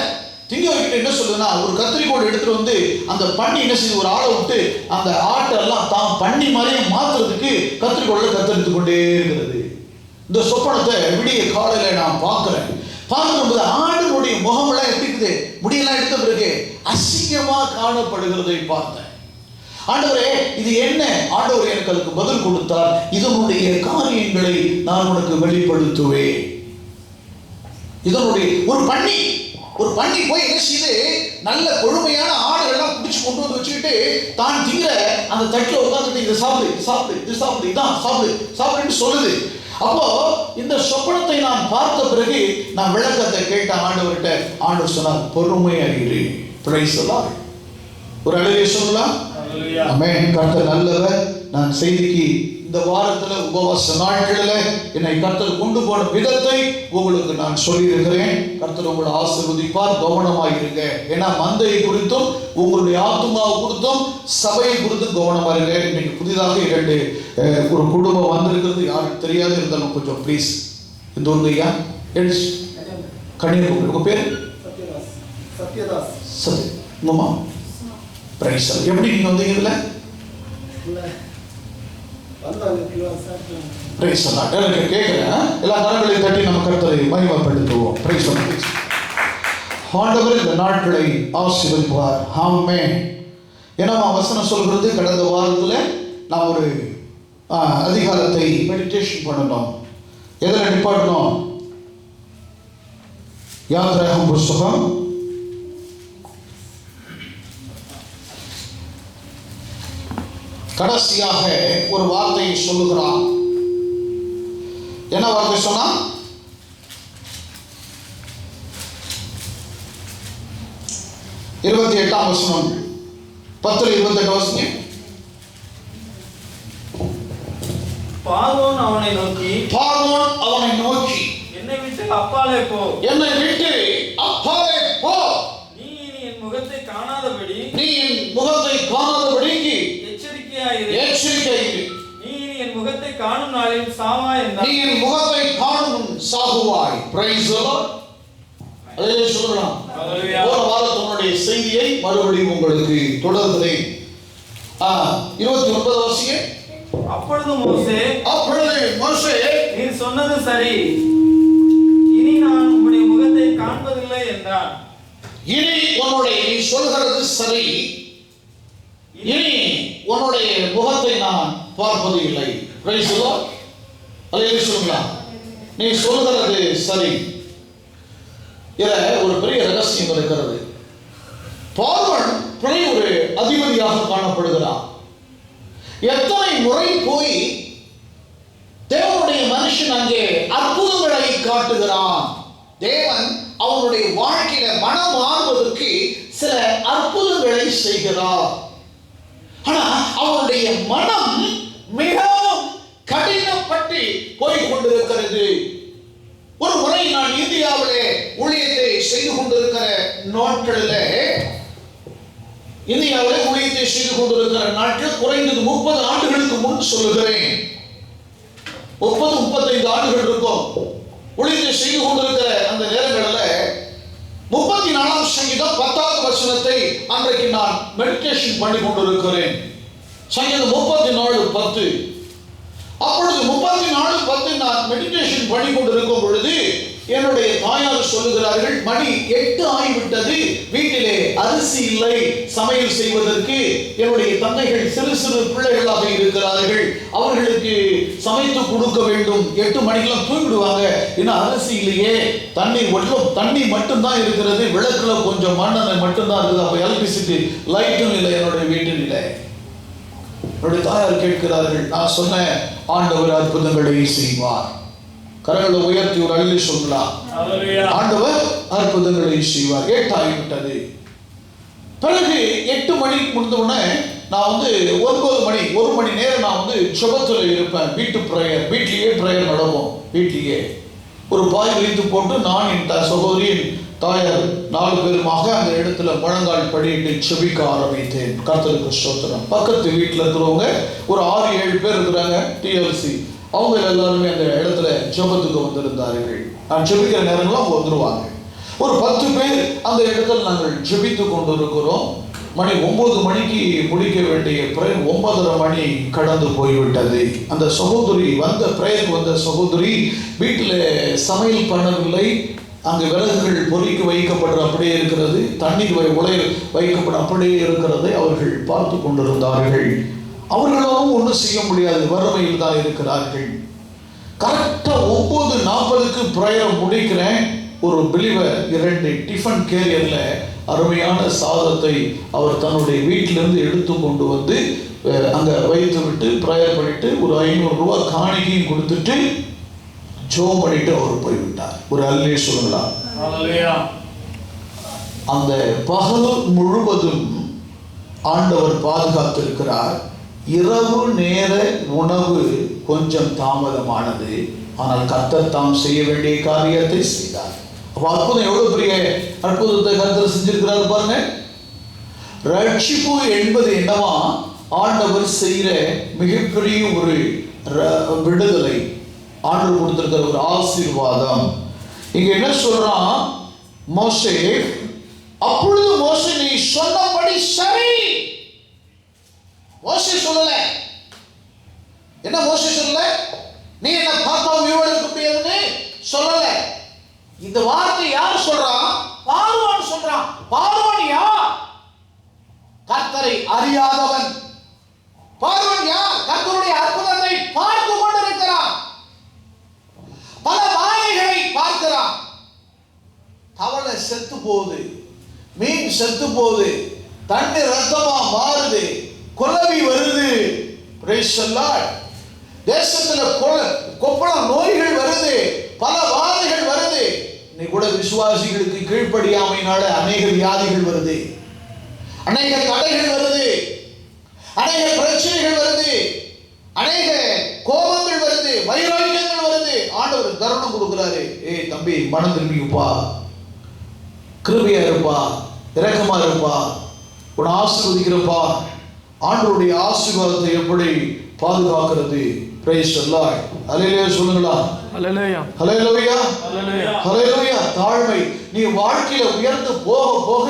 திங்க வைக்கிட்டு என்ன சொல்லுதுன்னா, ஒரு கத்திரிக்கோடு எடுத்துட்டு வந்து அந்த பண்ணி என்ன செய்யுது, ஒரு ஆளை விட்டு அந்த ஆட்டெல்லாம் தான் பண்ணி மாதிரியே மாத்துறதுக்கு கத்திரிக்கோடில் கத்தெடுத்து கொண்டே இருக்கிறது. இந்த சொப்பனத்தை விடிய காலையில நான் பார்க்கும்போது ஆடுனுடைய முகமெல்லாம் எப்படி இருக்குது, முடியெல்லாம் எடுத்த பிறகு அசிங்கமா காணப்படுகிறதை பார்த்தேன். ஆண்டவரே இது என்ன? ஆண்டவர் எனக்கு அதுக்கு பதில் கொடுத்தார், இதனுடைய காரியங்களை நான் உனக்கு வெளிப்படுத்துவேன். இதனுடைய ஒரு பண்ணி போய் என்ன செய்து, நல்ல கொழுமையான ஆடுகள்லாம் பிடிச்சு கொண்டு வந்து வச்சுக்கிட்டு தான் திங்கிற அந்த தட்டில் உட்காந்துட்டு இதை சாப்பிடு இதான் சாப்பிடுன்னு சொல்லுது. அப்போ இந்த சொப்பனத்தை நான் பார்த்த பிறகு நான் விளக்கத்தை கேட்ட ஆண்டவர்கிட்ட. ஆண்டவர் சொன்னார், பொறுமையாயிரு. Price the Lord. ஒரு அழகே சொல்லலாம். ஆமென். கர்த்தர் நல்லவர். நான் செய்திக்கு இந்த வாரத்துல உபவாச நாட்களில் என்னை கர்த்தர் கொண்டு போன விதத்தை உங்களுக்கு நான் சொல்லியிருக்கிறேன். கர்த்தர் உங்களை ஆசீர்வதிப்பார். கவனமாயிருங்க. ஏன்னா மந்தையை குறித்தும் உங்களுடைய ஆத்துமாவை குறித்தும் சபையை குறித்தும் கவனமா இருங்க. இன்னைக்கு புதிதாக 2 ஒரு குடும்பம் வந்திருக்கிறது, யாருக்கு தெரியாது, இருந்தாலும் கொஞ்சம் ப்ளீஸ். இந்த ஒரு ஐயா கண்ணீர். உங்க பேர் சத்யதாஸ். உங்கம்மா பிரைஸ். எப்படி நீங்க வந்தீங்கல்ல? பிரைஸ் எல்லாம் கேட்கிறேன். எல்லா கரங்களையும் தட்டி நம்ம கர்த்தரை மகிமைப்படுத்துவோம். பிரைஸ். ஆண்டவர் இந்த நாட்களை ஆசீர்வதிப்பார். ஆமென். ஏன்னா வசனம் சொல்கிறது, கடந்த வாரத்தில் நான் ஒரு அதிகாரத்தை மெடிடேஷன் பண்ணணும். எதில் நிப்பாட்டணும்? யாத்ராகமம் புஸ்தகம் 'கடைசியாக ஒரு வார்த்தையை சொல்லுகிறார். என்ன வார்த்தை சொன்னா? இருபத்தி 8ஆம் வசனம். 10:28 வசனம். பார்வோன் அவனை நோக்கி என்னை விட்டு அப்பாலே போ, நீ இனி என் முகத்தை காணாதபடிக்கு எச்சரிக்கையாயிரு. நீ இனி என் முகத்தை காணும் நாளில் சாவாய் என்றார். Price the Lord. அதே சொல்லலாம். போன வாரத்தினுடைய செய்தியை மறுபடியும் உங்களுக்கு தொடர்கிறேன். 29 வாசிங்க. அப்பொழுது மோசே, நீர் சொன்னது சரி, இனி நான் உம்முடைய முகத்தை காண்பதில்லை என்றான். இனி நீ சொல்கிறது சரி, இனி உன்னுடைய முகத்தை நான் பார்ப்பது இல்லை. Price the Lord. அல்லேலூயா சொல்லுங்களா. நீ சொல்கிறது சரி. இதுல ஒரு பெரிய ரகசியம் இருக்கிறது. பார்வன் ஒரு அதிபதியாக காணப்படுகிறான். எத்தனை முறை போய் தேவ தேவனுடைய மனுஷன் அங்கே அற்புதங்களை காட்டுகிறான். தேவன் அவருடைய வாழ்க்கையில மனம் மாறுவதற்கு சில அற்புதங்களை செய்கிறார். ஆனா அவருடைய மனம் மிகவும் கடினப்பட்டு போய் கொண்டிருக்கிறது. ஒரு முறை நான் இந்தியாவிலே ஊழியத்தை செய்து கொண்டிருக்கிற நாட்கள் குறைந்தது 30 ஆண்டுகளுக்கு முன் சொல்லுகிறேன். 30-35 ஆண்டுகள் இருக்கும். ஊழியத்தை செய்து கொண்டிருக்கிற அந்த நேரங்களில் 34ஆம் சங்கீதம் 10வது வசனத்தை அன்றைக்கு நான் மெடிடேஷன் பண்ணி கொண்டிருக்கிறேன். சங்கீதம் 34:10. அப்பொழுது 34:10 நான் மெடிடேஷன் பண்ணி கொண்டிருக்கும் பொழுது என்னுடைய தாயார் சொல்லுகிறார்கள், மணி 8 ஆகிவிட்டது, வீட்டிலே அரிசி இல்லை சமையல் செய்வதற்கு. என்னுடைய தந்தைகள் சிறு சிறு பிள்ளைகளாக இருக்கிறார்கள், அவர்களுக்கு சமைத்து கொடுக்க வேண்டும். 8 மணிக்கெல்லாம் தூங்கிடுவாங்க, இன்னும் அரிசி இல்லையே, தண்ணி மட்டும்தான் இருக்கிறது, விளக்குல கொஞ்சம் மண்ணெண்ணெய் மட்டும்தான் இருக்குது, அப்போ எலக்ட்ரிசிட்டி லைட்டும் இல்லை என்னுடைய வீட்டில் இல்லை. என்னுடைய தாயார் கேட்கிறார்கள். நான் சொன்னேன், ஆண்டவர் அற்புதங்களை செய்வார். கரங்களை உயர்த்தி ஒரு அள்ளி சொல்லலாம், ஆண்டவர் அற்புதங்களை செய்வார். 8 ஆகிவிட்டது. பிறகு 8 மணிக்கு முடிந்தவுடனே நான் 9 மணி 1 மணி நேரம் நான் ஜெபத்தில் இருப்பேன். வீட்டிலேயே பிரேயர் நடக்கும். வீட்டிலேயே ஒரு பாய் வைத்து போட்டு நான் என் சகோதரியின் தாயார் 4 பேருமாக அந்த இடத்துல முழங்கால் படியிட்டு செபிக்க ஆரம்பித்தேன். கர்த்தருக்கு ஸ்தோத்திரம். பக்கத்து வீட்டில் இருக்கிறவங்க ஒரு 6-7 பேர் இருக்கிறாங்க, டிஎல்சி. அவங்க எல்லாருமே அந்த இடத்துல ஜெபத்துக்கு வந்திருந்தார்கள். நான் ஜெபிக்கிற நேரங்களும் அவங்க வந்துருவாங்க. ஒரு 10 பேர் அந்த இடத்துல நாங்கள் ஜெபித்து கொண்டு இருக்கிறோம். மணி 9 மணிக்கு முடிக்க வேண்டிய பிரேயர் 9:30 மணி கடந்து போய்விட்டது. அந்த சகோதரி பிரேயருக்கு வந்த சகோதரி வீட்டில் சமையல் பண்ணவில்லை. அங்கு விறகுகள் பொறிக்கு வைக்கப்பட்டு அப்படியே இருக்கிறது, தண்ணீர் உலையில் வைக்கப்பட அப்படியே இருக்கிறதை அவர்கள் பார்த்து கொண்டிருந்தார்கள். அவர்களாலும் ஒன்றும் செய்ய முடியாது, வறுமையில் தான் இருக்கிறார்கள். கரெக்டாக 9:40க்கு பிரேயர் முடிக்கிறேன். ஒரு பிலிவர் 2 டிஃபன் கேரியரில் அருமையான சாதத்தை அவர் தன்னுடைய வீட்டிலிருந்து எடுத்து கொண்டு வந்து அங்கே வைத்து விட்டு பிரேயர் பண்ணிட்டு ஒரு 500 ரூபாய் காணிக்கையும் கொடுத்துட்டு ஜெபம் பண்ணிட்டு அவர் போய்விட்டார். ஒரு அல்லேலூயா சொல்லலாம். அந்த பகல் முழுவதும் ஆண்டவர் பாதுகாத்திருக்கிறார். இரவு நேர உணவு கொஞ்சம் தாமதமானது, ஆனால் கர்த்தர் தாம் செய்ய வேண்டிய காரியத்தை செய்தார். அற்புதம், எவ்வளவு பெரிய அற்புதத்தை கர்த்தர் செஞ்சிருக்கிறார் பாருங்க. ரட்சிப்பு என்பது என்னவா, ஆண்டவர் செய்கிற மிகப்பெரிய ஒரு விடுதலை, ஆண்டவர் கொடுத்திருக்கிற ஒரு ஆசீர்வாதம். இங்க என்ன சொல்றான் மோசே, அப்பொழுது மோசே நீ சொன்னபடி சரி. மோசே சொல்லல, என்ன மோசே சொல்லல, நீ என்ன பாப்பா விவரிக்க முடியாதுன்னு சொல்லல. இந்த வார்த்தை யார் சொல்றான்? பார்வோன் சொல்றான். பார்வோன் யார்? கர்த்தரை அறியாதவன். பார்வோன் யார்? கர்த்தருடைய அற்புதத்தை பார்த்து கொண்டிருக்கிறான், பல மாயைகளை பார்க்கிறான். தவளை செத்து போகுது, மீன் செத்து போகுது, தண்ணீர் ரத்தமா மாறுது, குளவி வருது, தேசத்துல கொப்பளம் நோய்கள் வருது, பல வாதைகள் வருது. இன்னைக்கு கூட விசுவாசிகளுக்கு கீழ்ப்படியாமையினால அநேக வியாதிகள் வருது, அநேக தடைகள் வருது, அநேக பிரச்சனைகள் வருது, அநேக கோபங்கள் வருது, வைராக்கியங்கள் வருது. ஆண்டவர் தருணம் கொடுக்கிறாரு. ஏய் தம்பி, மனம் திரும்பிப்பா, கிருபையா இருப்பா, இரக்கமா இருப்பா, உன்னை ஆசீர்வதிக்கிறப்பா. ஆண்டவருடைய ஆசீர்வாதத்தை எப்படி பாதுகாக்கிறது? Price the Lord. ஹல்லேலூயா சொல்லுங்களா. ஹல்லேலூயா ஹல்லேலூயா ஹல்லேலூயா. தாழ்மை. நீ வாழ்க்கையில உயர்ந்து போக போக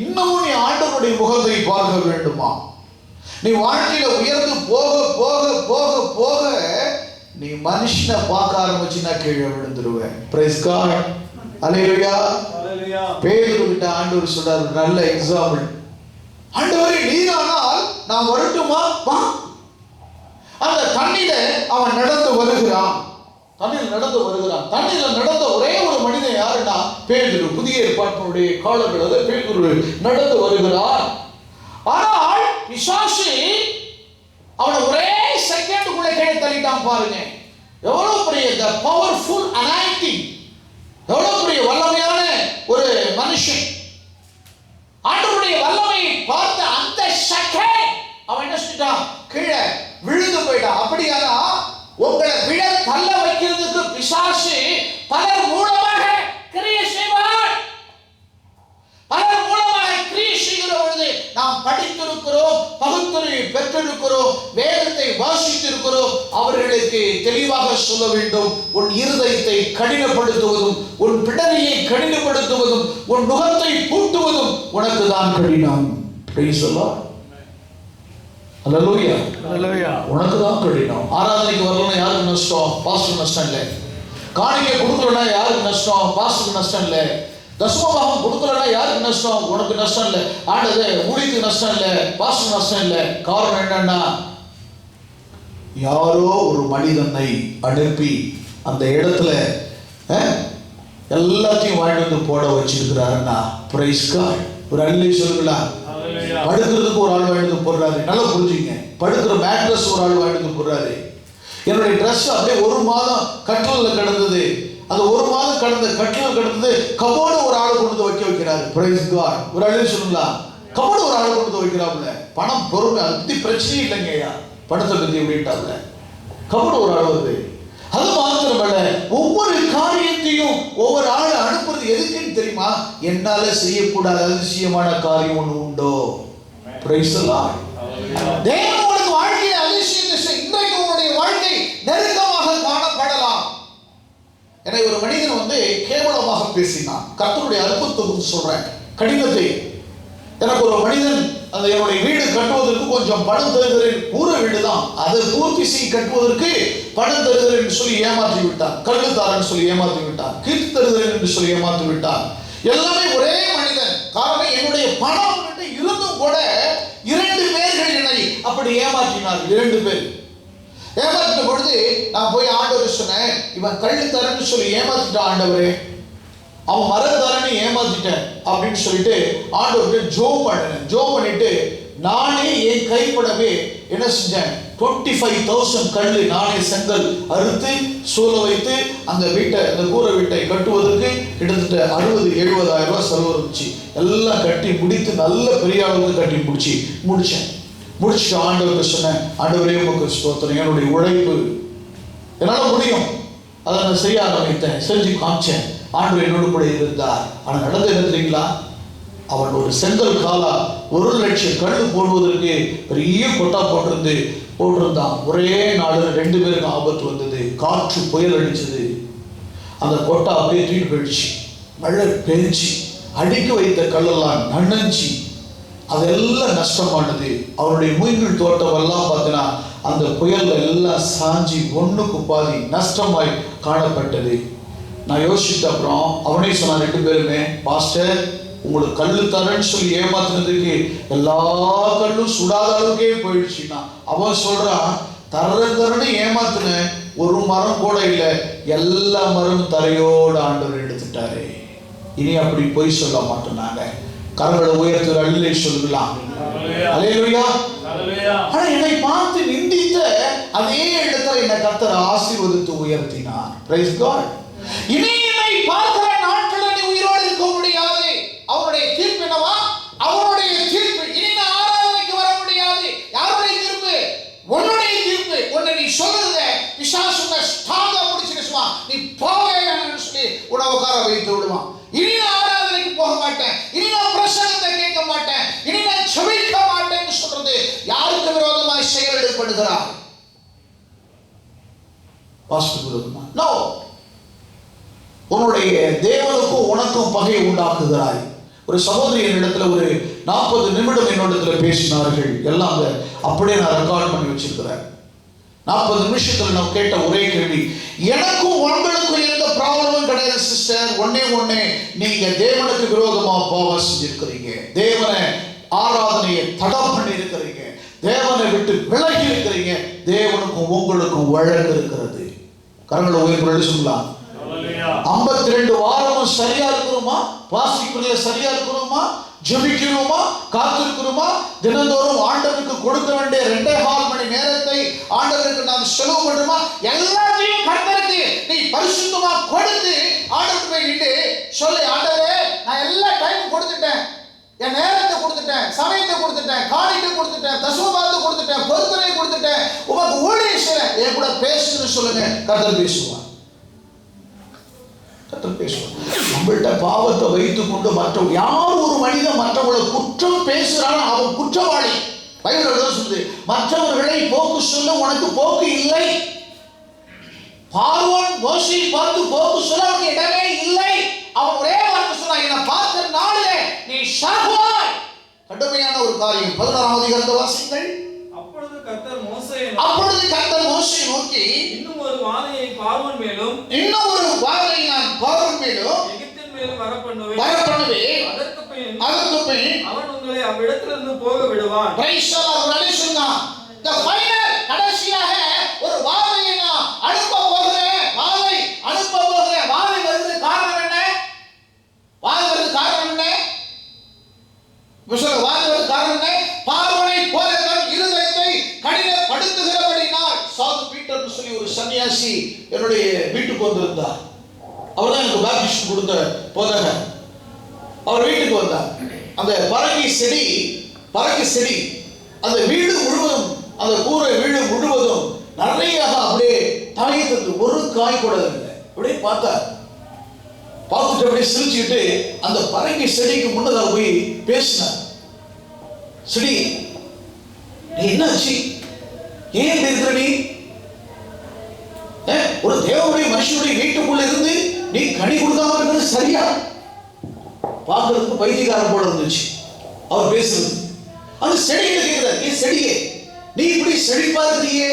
இன்னமும் நீ ஆண்டவருடைய முகத்தை பார்க்க வேண்டுமா? நீ வாழ்க்கையில உயர்ந்து போக போக போக போக நீ மனுஷனை பார்க்க ஆரம்பிச்சுன்னா கீழே விழுந்துருவேன். Price God. ஹல்லேலூயா ஹல்லேலூயா. பேதுரு கிட்ட ஆண்டவர் சொல்றாரு, நல்ல எக்ஸாம்பிள். ஆண்டவரே நீரானால் நான் வரட்டுமா? வா. அந்த தண்ணீர அவன் நடந்து வருகிறான். தண்ணீர் நடந்த ஒரே ஒரு மனிதன் யாருன்னா பேதுரு. புதிய ஏற்பாட்டினுடைய காலங்களில் பேதுரு நடந்து வருகிறான். ஆனால் பிசாசு அவனை ஒரே செகண்டுக்குள்ள கீழே தள்ளிட்டான் பாருங்க. எவ்வளவு பெரிய பவர்ஃபுல் அனாயிட்டிங், எவ்வளவு பெரிய வல்லமையான ஒரு மனுஷன். ஆண்டவருடைய வல்லமையை பார்த்த அந்த செகண்ட் அவன் என்ன செஞ்சான்? கீழே விழுந்து போயிட்டான். அப்படியானா உங்களை விழ தள்ள வைக்கிறதுக்கு பிசாசு பலர் மூலமாக கிரியை செய்வார். பலர் மூலமாக கிரியை செய்கிற பொழுது நாம் படித்திருக்கிறோம், பகுத்தறிவை பெற்றிருக்கிறோம், வேதத்தை வாசித்திருக்கிறோம். அவர்களுக்கு தெளிவாக சொல்ல வேண்டும், உன் இருதயத்தை கடினப்படுத்துவதும், உன் பிடரியை கடினப்படுத்துவதும், உன் முகத்தை பூட்டுவதும் உனக்கு தான் கடினம். அல்லேலூயா, அல்லேலூயா. உனக்கு தான் கடினம். ஆராதனைக்கு வரலன்னா யாருக்கு நஷ்டம்? பாஸ்டருக்கு நஷ்டம் இல்லை. காணிக்கை கொடுக்கலன்னா யாருக்கு நஷ்டம்? பாஸ்டருக்கு நஷ்டம் இல்லை. தசமபாகம் கொடுக்கலன்னா யாருக்கு நஷ்டம்? உனக்கு நஷ்டம் இல்லை. ஆண்டது ஊழியத்துக்கு நஷ்டம் இல்லை, பாஸ்டருக்கு நஷ்டம் இல்லை. காரணம் என்னன்னா, யாரோ ஒரு மனிதனை அனுப்பி அந்த இடத்துல எல்லாத்தையும் வாங்கிட்டு வந்து போட வச்சிருக்கிறாருன்னா, பிரைஸ் காட். ஒரு அல்லேலூயா சொல்லுங்களா? படுக்கிறதுக்கு ஒரு ஆள் வாங்கிட்டு போடுறாரு. நல்லா புரிஞ்சுங்க. படுக்கிற மேட்ரஸ் ஒரு ஆள் வாங்கிட்டு போடுறாரு. என்னுடைய ட்ரெஸ் அப்படியே ஒரு மாதம் கட்டிலில் கிடந்தது. அந்த ஒரு மாதம் கடந்த கட்டிலில் கிடந்தது கபோர்டு ஒரு ஆள் கொண்டு வைக்க வைக்கிறாரு. Praise God. ஒரு ஆள் சொல்லுங்களா? கபோர்டு ஒரு ஆள் கொண்டு வைக்கிறாப்புல. பணம் பொறுமை, அதை பற்றி பிரச்சனையே இல்லைங்கய்யா. பணத்தை பற்றி எப்படின்ட்டாப்புல கபோர்டு ஒரு ஆள் வருது. அது மாத்திரமல்ல, ஒவ்வொரு காரியத்தையும் ஒவ்வொரு ஆள் அனுப்புறது எதுக்குன்னு தெரியுமா? என்னால செய்யக்கூடாத அதிசயமான காரியம் ஒன்று உண்டோ? Price the Lord. தேவன் உங்களுக்கு வாழ்க்கையை அதிசயத்தை செய். இன்றைக்கு உங்களுடைய வாழ்க்கை நெருக்கமாக காணப்படலாம். என்னை ஒரு மனிதன் கேவலமாக பேசினான். கர்த்தருடைய அற்புதத்தை குறித்து சொல்றேன், கடினத்தை. எனக்கு ஒரு மனிதன் அந்த என்னுடைய வீடு கட்டுவதற்கு கொஞ்சம் பணம் தருகிறேன், கூரை வீடு தான், அதை பூர்த்தி செய்ய கட்டுவதற்கு பணம் தருகிறேன் என்று சொல்லி ஏமாற்றி விட்டான். கல்லுத்தாரன் சொல்லி ஏமாற்றி விட்டான். கீர்த்தி தருகிறேன் என்று சொல்லி ஏமாற்றி விட்டான். எல்லாமே ஒரே மனிதன். காரணம், என்னுடைய பணம் இருந்தும் கூட 2 பேர்கள் என்னை அப்படி ஏமாற்றினார்கள். 2 பேர் ஏமாற்றின பொழுது நான் போய் ஆண்டவர் சொன்னேன், இவன் கல்லுத்தாரன்னு சொல்லி ஏமாத்திட்டான் ஆண்டவரே, அவன் மரத்தாரனை ஏமாத்திட்டேன் அப்படின்னு சொல்லிட்டு ஆண்டவர்கிட்ட ஜோம் பண்ணினேன். ஜோம் பண்ணிட்டு நானே என் கைப்படவே என்ன செஞ்சேன்? 25,000 கல் நானே செங்கல் அறுத்து சூழ வைத்து அந்த வீட்டை, அந்த கூரை வீட்டை கட்டுவதற்கு கிட்டத்தட்ட 60,000-70,000 ரூபாய் செலவு இருந்துச்சு. எல்லாம் கட்டி முடித்து நல்ல பெரிய அளவுக்கு கட்டி முடிச்சேன். முடிச்சுட்டு ஆண்டவர்கிட்ட சொன்னேன், ஆண்டவரே உமக்கு ஸ்தோத்திரம், என்னுடைய உழைப்பு என்னால் முடியும், அதை நான் செய்ய ஆரம்பித்தேன், செஞ்சு காமிச்சேன். ஆண்டவர் என்னோடு கூட இருந்தார். ஆனால் நடந்து என்ன தெரியுங்களா? அவன் ஒரு செங்கல் காலா 1,00,000 கல் போடுவதற்கு பெரிய கொட்டா போட்டிருந்தான். ஒரே நாள் 2 பேருக்கு ஆபத்து வந்தது. காற்று புயல் அடிச்சது. அந்த கொட்டா அப்படியே தூக்கி போயிடுச்சு. மழை பெஞ்சு அடிக்க வைத்த கல்லெல்லாம் நனைஞ்சி அதெல்லாம் நஷ்டமானது. அவருடைய மூங்கில் தோட்டம் எல்லாம் பார்த்தீங்கன்னா அந்த புயல்ல எல்லாம் சாஞ்சி ஒண்ணுக்கு பாதி நஷ்டமாய் காணப்பட்டது. நான் யோசிச்ச அப்புறம் அவனே சொன்னான், 2 பேருமே, பாஸ்டர் உங்களுக்கு கல்லு தரேன்னு சொல்லி ஏமாத்துனதுக்கு எல்லா கல்லும் சுடாத அளவுக்கே போயிடுச்சுன்னா. அவன் சொல்றான், தரன்னு ஏமாத்துன ஒரு மரம் கூட இல்லை, எல்லா மரமும் தரையோடு ஆண்டவர் எடுத்துட்டாரு. இனி அப்படி பொய் சொல்ல மாட்டோம். நாங்க கரங்களை உயர்த்து அல்லேலூயா சொல்லலாம். அல்லேலூயா. ஆனா என்னை பார்த்து நிந்தித்த அதே இடத்துல என்னை கர்த்தர் ஆசீர்வதித்து உயர்த்தினார். Praise God. இனி என்னை பார்க்கிற நாட்களில் நீ உயிரோடு இருக்க முடியாது. அவருடைய தீர்ப்பு என்னவா? அவருடைய தீர்ப்பு. இனி நான் ஆராதனைக்கு வர முடியாது. யாருடைய தீர்ப்பு? உன்னுடைய தீர்ப்பு. உன்னை நீ சொல்றத பிசாசு ஸ்ட்ராங்கா பிடிச்சிடுச்சுமா, நீ போவேன்னு சொல்லி உன்னை உட்கார வைத்து விடுவான். இனி நான் ஆராதனைக்கு போக மாட்டேன், இனி நான் பிரசங்கத்தை கேட்க மாட்டேன், இனி நான் செபிக்க மாட்டேன்னு சொல்றது யாருக்கு விரோதமாய் செயல் ஈடுபடுகிறார்? பாஸ்டர் விரோதமா? நோ. உன்னுடைய தேவனுக்கும் உனக்கும் பகை உண்டாக்குகிறாய். ஒரு சகோதரி என்னிடத்துல ஒரு 40 நிமிடம் என்னிடத்துல பேசினார்கள். எல்லாம் அப்படியே நான் ரெக்கார்ட் பண்ணி வச்சிருக்கிறேன். 40 நிமிஷத்துல நான் கேட்ட ஒரே கேள்வி, எனக்கும் உங்களுக்கும் எந்த ப்ராப்ளமும் கிடையாது சிஸ்டர். ஒன்னே நீங்க தேவனுக்கு விரோதமா பாவம் செஞ்சிருக்கிறீங்க, தேவனை ஆராதனையை தடை பண்ணி இருக்கிறீங்க, தேவனை விட்டு விலகி இருக்கிறீங்க, தேவனுக்கும் உங்களுக்கும் வழக்கு இருக்கிறது. கரங்களை உயர்ந்து சொல்லலாம். 52 வாரமும் சரியா இருக்கிறோமா? வாசிக்கிறதுல சரியா இருக்கிறோமா? ஜெபிக்கிறோமா? காத்திருக்கிறோமா? தினந்தோறும் ஆண்டவருக்கு கொடுக்க வேண்டிய 2.25 மணி நேரத்தை ஆண்டவருக்கு நாம் செலவு பண்றோமா? எல்லாத்தையும் கர்த்தருக்கு நீ பரிசுத்தமா கொடுத்து ஆண்டவருக்கு போய் நின்று சொல்லு, ஆண்டவரே நான் எல்லா டைமும் கொடுத்துட்டேன், என் நேரத்தை கொடுத்துட்டேன், சமயத்தை கொடுத்துட்டேன், காரியத்தை கொடுத்துட்டேன், தசமபாகத்தை கொடுத்துட்டேன், பொறுத்தனை கொடுத்துட்டேன், உமக்கு ஊழியம் செய்றேன், என் கூட பேசுன்னு சொல்லுங்க. கர்த்தர் பேசுவார். கர்த்தர் பேசுவார். நம்மள்ட்ட பாவத்தை வைத்துக் கொண்டு மற்றவங்க யார் ஒரு மனிதன் மற்றவங்களை குற்றம் பேசுறானோ அவன் குற்றவாளி. பைபிள் சொல்லுது, மற்றவர்களை போக்கு சொல்ல உனக்கு போக்கு இல்லை. பார்வோன் மோசேயை பார்த்து போக்கு சொல்ல அவனுக்கு இடமே இல்லை. அவன் ஒரே வார்த்தை சொன்னான், என்னை பார்த்த நாளிலே நீ சாகுவாய். கடுமையான ஒரு காரியம். 16ஆம் அதிகாரத்தை வாசிங்கள். அப்பொழுது கர்த்தர் மோசேயை நோக்கி, இன்னும் ஒரு வாதையை பார்வோன் மேலும் நான் பார்வோன் மேலும் எகிப்தின் மேலும் வரப்பண்ணுவேன். அதற்கு பின் அவன் உங்களை அவ்விடத்திலிருந்து போக விடுவான். கடைசியாக ஒரு வாதையை நான் அனுப்ப போகிறேன். வாதை வருது. காரணம் என்ன? பார்வனை போல தன் இருதயத்தை கடினப்படுத்துகிறபடினால் சாது பீட்டர் சொல்லி ஒரு சன்னியாசி என்னுடைய வீட்டுக்கு வந்திருந்தார். அவர் தான் எனக்கு பேப்டிஸ்ட் கொடுத்த போதகர். அவர் வீட்டுக்கு வந்தார். அந்த பரங்கி செடி அந்த வீடு முழுவதும், அந்த கூரை வீடு முழுவதும் நிறைய அப்படியே தாயத்தது, ஒரு காய் கூட இல்லை. அப்படியே பார்த்துட்டு அப்படியே சிரிச்சுக்கிட்டு அந்த பரங்கி செடிக்கு முன்னதாக போய் பேசினார். செடி, நீ என்னாச்சு? ஏன் இருக்கிற நீ? ஒரு தேவனுடைய மனுஷனுடைய வீட்டுக்குள்ள இருந்து நீ கனி கொடுக்காம இருக்கிறது சரியா? பார்க்கறதுக்கு பைத்தியக்காரன் போல இருந்துச்சு அவர் பேசுறது. அந்த செடியில கேட்கிறார், நீ செடியே, நீ இப்படி செழிப்பா இருக்கிறியே,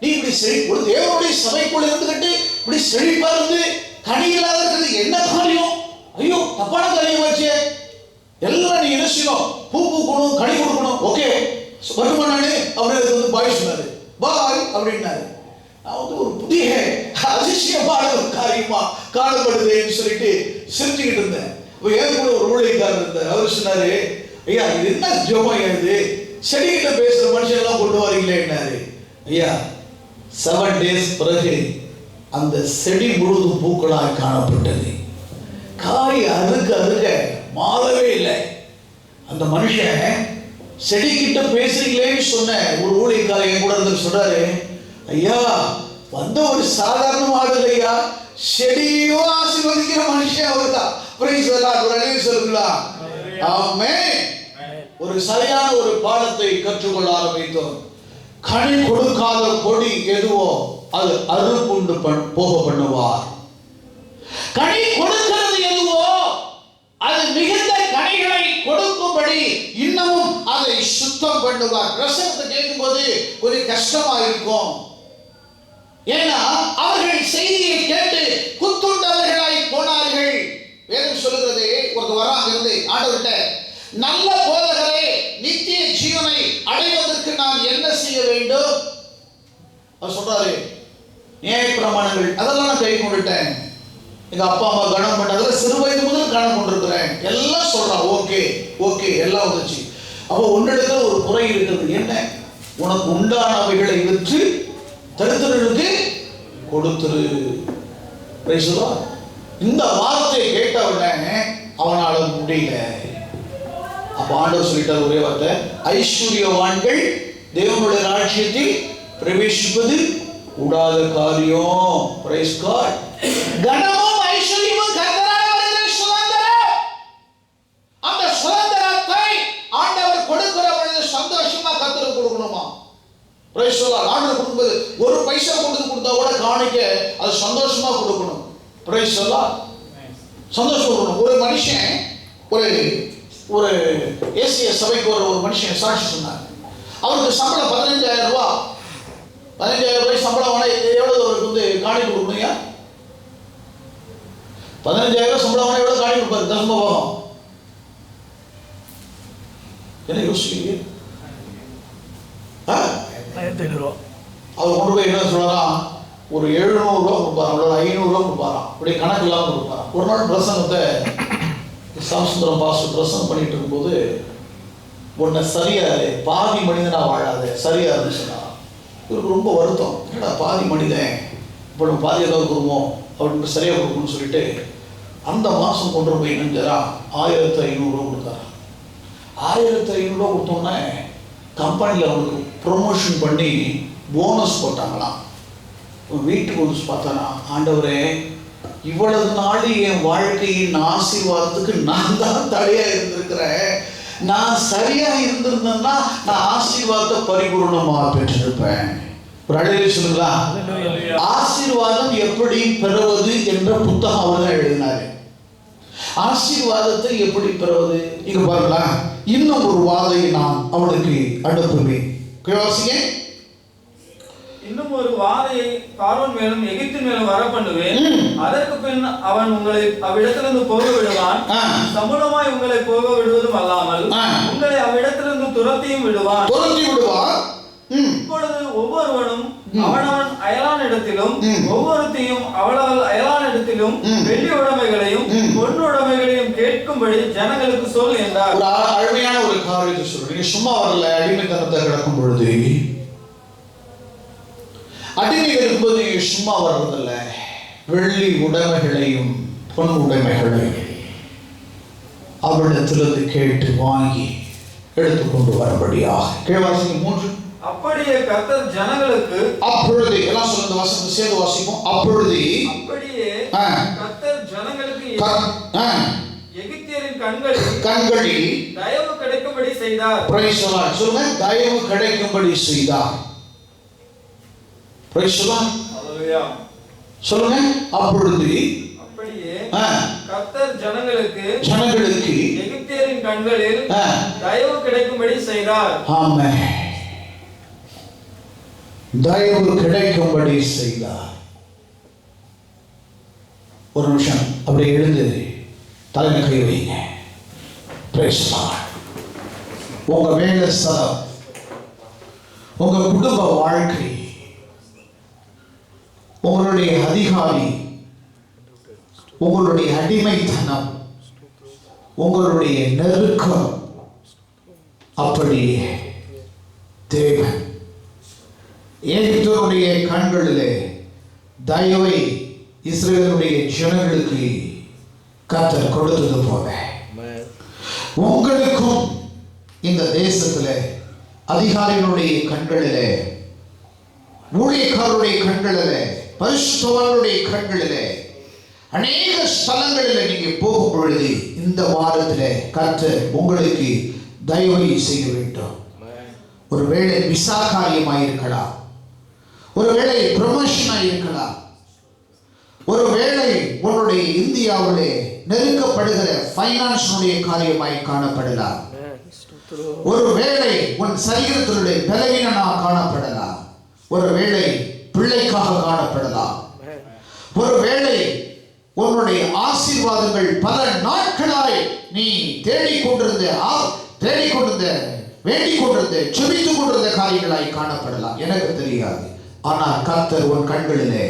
நீ இப்படி ஒரு தேவனுடைய சபைக்குள்ள இருந்துகிட்டு இப்படி செழிப்பா இருந்து கனி இல்லாத இருக்கிறது என்ன காரியம்? ஐயோ, தப்பான காரியம் வச்சே. எல்லாம் நீ என்ன செய்யணும்? பூ பூக்கணும், கனி கொடுக்கணும். ஓகே, வருமானு அப்படின்னு வந்து பாய் சொன்னாரு. பாய் அப்படின்னாரு. நான் வந்து ஒரு புதிய அதிசயமான ஒரு காரியமா காணப்படுதுன்னு சொல்லிட்டு சிரிச்சுக்கிட்டு இருந்தேன். ஏன் கூட ஒரு ஊழியக்காரர் இருந்தார். அவர் சொன்னாரு, ஐயா இது என்ன ஜோமா இது, செடிகிட்ட பேசுற மனுஷன் எல்லாம் கொண்டு வரீங்களேன்னாரு. ஐயா 7 days பிறகு அந்த செடி முழுவதும் பூக்களாக காணப்பட்டது. காய் அறுக்க மாறவே இல்லை. அந்த மனுஷன் செடிக்கிட்ட பேசுறீங்களேன்னு சொன்ன ஒரு ஊழியக்காரன் கூட இருந்து சொல்றாரு, ஐயா வந்த ஒரு சாதாரண ஆள் இல்லையா, செடியோ ஆசீர்வதிக்கிற மனுஷன் அவர் தான். சொல்லுங்களா? ஆமென். ஒரு சரியான ஒரு பாடத்தை கற்றுக்கொள்ள ஆரம்பித்தோம். கனி கொடுக்காத கொடி எதுவோ அது அறுப்புண்டு போக பண்ணுவார். கனி கொடுக்கிறது எதுவோ அது மிகுந்த கனிகளை கொடுக்கும்படி இன்னமும் அதை சுத்தம் பண்ணுவார். பிரசங்கத்தை கேட்கும் போது ஒரு கஷ்டமா இருக்கும். ஏன்னா அவர்கள் செய்தியை கேட்டு குத்துண்டவர்களாய் போனார்கள். வேதம் சொல்லுகிறது, ஒரு வராங்க இருந்து ஆண்டவர்கிட்ட, நல்ல போதகரே, நித்திய ஜீவனை அடைவதற்கு நான் என்ன செய்ய வேண்டும்? அவர் சொல்றாரு, நியாய பிரமாணங்கள் அதெல்லாம் நான் கை கொண்டுட்டேன். எங்க அப்பா அம்மா கணம் பண்ணாத சிறு வயது முதல் கணம் கொண்டிருக்கிறேன். எல்லாம் சொல்றான். ஓகே எல்லாம் வந்துச்சு. அப்போ உன்னிடத்துல ஒரு குறை இருக்கிறது. என்ன? உனக்கு உண்டானவைகளை விற்று தரித்திரர்களுக்கு கொடுத்துரு. இந்த வார்த்தையை கேட்ட உடனே அவனால முடியல. அப்ப ஆண்டவர் சொல்லிட்டார் ஒரே வார்த்தை, ஐஸ்வர்யவான்கள் தேவனுடைய ராஜ்யத்தில் பிரவேசிப்பது கூடாத காரியம். Praise God. கனமும் ஐஸ்வர்யமும் கர்த்தரால் வருகிற சுதந்திரம். அந்த சுதந்திரத்தை ஆண்டவர் கொடுக்கிற பொழுது சந்தோஷமா கர்த்தருக்கு கொடுக்கணுமா? Praise God. ஆண்டவர் கொடுக்கும்போது ஒரு பைசா கொடுத்தா கூட காணிக்க அது சந்தோஷமா கொடுக்கணும். Praise God. சந்தோஷம் கொடுக்கணும். ஒரு மனுஷன் ஒரு ஏசிய சபைக்கு ஒரு மனுஷன் சாட்சி சொன்னார். அவருக்கு சம்பளம் 15,000 ரூபாய். 15,000 ரூபாய் சம்பளம் வாங்க எவ்வளவு அவருக்கு வந்து காணி கொடுக்கணுங்க? 15,000 சம்பளம் வாங்க எவ்வளவு காணி கொடுப்பாரு? தசமபாகம். என்ன யோசிக்கிறீங்க? 1500 ரூபா. அவர் கொண்டு போய் என்ன சொல்லலாம், ஒரு 700 ரூபா கொடுப்பாராம், அவ்வளோ 500 ரூபா கொடுப்பாராம். அப்படி கணக்கு இல்லாமல் கொடுப்பாராம். ஒரு நாள் பிரசங்கத்தை சாமசுந்தரம் பாஸ்டர் பிரசங்கம் பண்ணிட்டு இருக்கும்போது, உன்னை சரியா பாதி மனிதனா வாழாத, சரியா இருந்துச்சுன்னா இவருக்கு ரொம்ப வருத்தம். என்னடா பாதி மனிதன், இப்போ நம்ம பாதி ஏதாவது கொடுப்போம் அப்படின்னு சரியாக கொடுக்கணும்னு சொல்லிட்டு அந்த மாதம் கொண்டு போய் நெஞ்சரா 1500 ரூபா கொடுத்தாரு. 1500 ரூபா கொடுத்தோன்னே கம்பெனியில் அவனுக்கு ப்ரொமோஷன் பண்ணி போனஸ் போட்டாங்களாம். வீட்டுக்கு வந்து பார்த்தானா, ஆண்டவரே இவ்வளவு நாள் என் வாழ்க்கையின் ஆசீர்வாதத்துக்கு நான் தான் தடையாக இருந்திருக்கிறேன். நான் சரியாக இருந்திருந்தேன்னா நான் ஆசீர்வாதத்தை பரிபூர்ணமாக பெற்றிருப்பேன். ஒரு அழகே சொல்லுங்களா. ஆசீர்வாதம் எப்படி பெறுவது என்ற புத்தகம் அவர் தான் எழுதினாரு. ஆசீர்வாதத்தை எப்படி பெறுவது? இங்க பாருங்களா, இன்னும் ஒரு வாதையை நான் அவனுக்கு அனுப்புவேன். வாசிங்க. இன்னும் ஒரு வாதையை பார்வோன் மேலும் எகிப்தின் மேலும் வர பண்ணுவேன். அதற்கு பின் அவன் உங்களை அவ்விடத்திலிருந்து போக விடுவான். சமூலமாய் உங்களை போக விடுவதும் அல்லாமல் உங்களை அவ்விடத்திலிருந்து துரத்தியும் விடுவான். இப்பொழுது ஒவ்வொருவனும் அவனவன் அயலான் இடத்திலும் ஒவ்வொருத்தையும் அவளவள் அயலான் இடத்திலும் வெள்ளி உடைமைகளையும் பொன் உடைமைகளையும் கேட்கும்படி ஜனங்களுக்கு சொல் என்றார். ஒரு அருமையான ஒரு காரியத்தை சொல்றீங்க. சும்மா வரல, அடிமைத்தனத்தை கிடக்கும் பொழுது, அடிமைகள் இருக்கும்போது சும்மா வர்றதில்ல, வெள்ளி உடைமைகளையும் பொன் உடைமைகளையும் அவளிடத்திலிருந்து கேட்டு வாங்கி எடுத்துக்கொண்டு வரபடியாக. கேள்வாசிங்க 3. அப்படியே கர்த்தர் ஜனங்களுக்கு, அப்பொழுது எல்லாம் சொல்லுங்க, வசனத்தை சேர்ந்து வாசிப்போம். அப்பொழுது அப்படியே கர்த்தர் ஜனங்களுக்கு எகிப்தியரின் கண்களில் தயவு கிடைக்கும்படி செய்தார். Praise the Lord. சொல்லுங்க, தயவு கிடைக்கும்படி செய்தார். Praise the Lord. ஹalleluya. சொல்லுங்க, அப்பொழுது அப்படியே கர்த்தர் ஜனங்களுக்கு எகிப்தியரின் கண்களில் தயவு கிடைக்கும்படி செய்தார். ஆமென். தயவு கிடைக்கும்படி செய்தார். ஒரு நிமிஷம் அப்படியே எழுந்து தலைமை கை வைங்க. Price the Lord. உங்க வேலை ஸ்தலம், உங்க குடும்ப வாழ்க்கை, உங்களுடைய அதிகாரி, உங்களுடைய அடிமைத்தனம், உங்களுடைய நெருக்கம், அப்படியே தேவன் எகிப்தியருடைய கண்களிலே தயவை இஸ்ரவேலுடைய ஜனங்களுக்கு கர்த்தர் கொடுத்தது போல உங்களுக்கும் இந்த தேசத்திலே அதிகாரிகளுடைய கண்களிலே, ஊழியக்காரருடைய கண்களிலே, பரிசுத்தவான்களுடைய கண்களிலே, அநேக ஸ்தலங்களில் நீங்க போகும் பொழுது இந்த வாரத்தில் கர்த்தர் உங்களுக்கு தயவை செய்ய வேண்டும். ஒருவேளை விசா காரியமாயிருக்கலாம், ஒருவேளை ப்ரமோஷன் ஆயிருக்கலாம், ஒருவேளை உன்னுடைய இந்தியாவிலே நெருக்கப்படுகிற பைனான்ஸுடைய காரியமாய் காணப்படலாம், ஒருவேளை உன் சரீரத்தினுடைய பலவீனனாக காணப்படலாம், ஒருவேளை பிள்ளைக்காக காணப்படலாம், ஒருவேளை உன்னுடைய ஆசீர்வாதங்கள் பல நாட்களாய் நீ தேடிக்கொண்டிருந்த வேண்டிக் கொண்டிருந்த செபித்துக் கொண்டிருந்த காரியங்களாய் காணப்படலாம். எனக்கு தெரியாது. ஆனால் கர்த்தர் உன் கண்களிலே,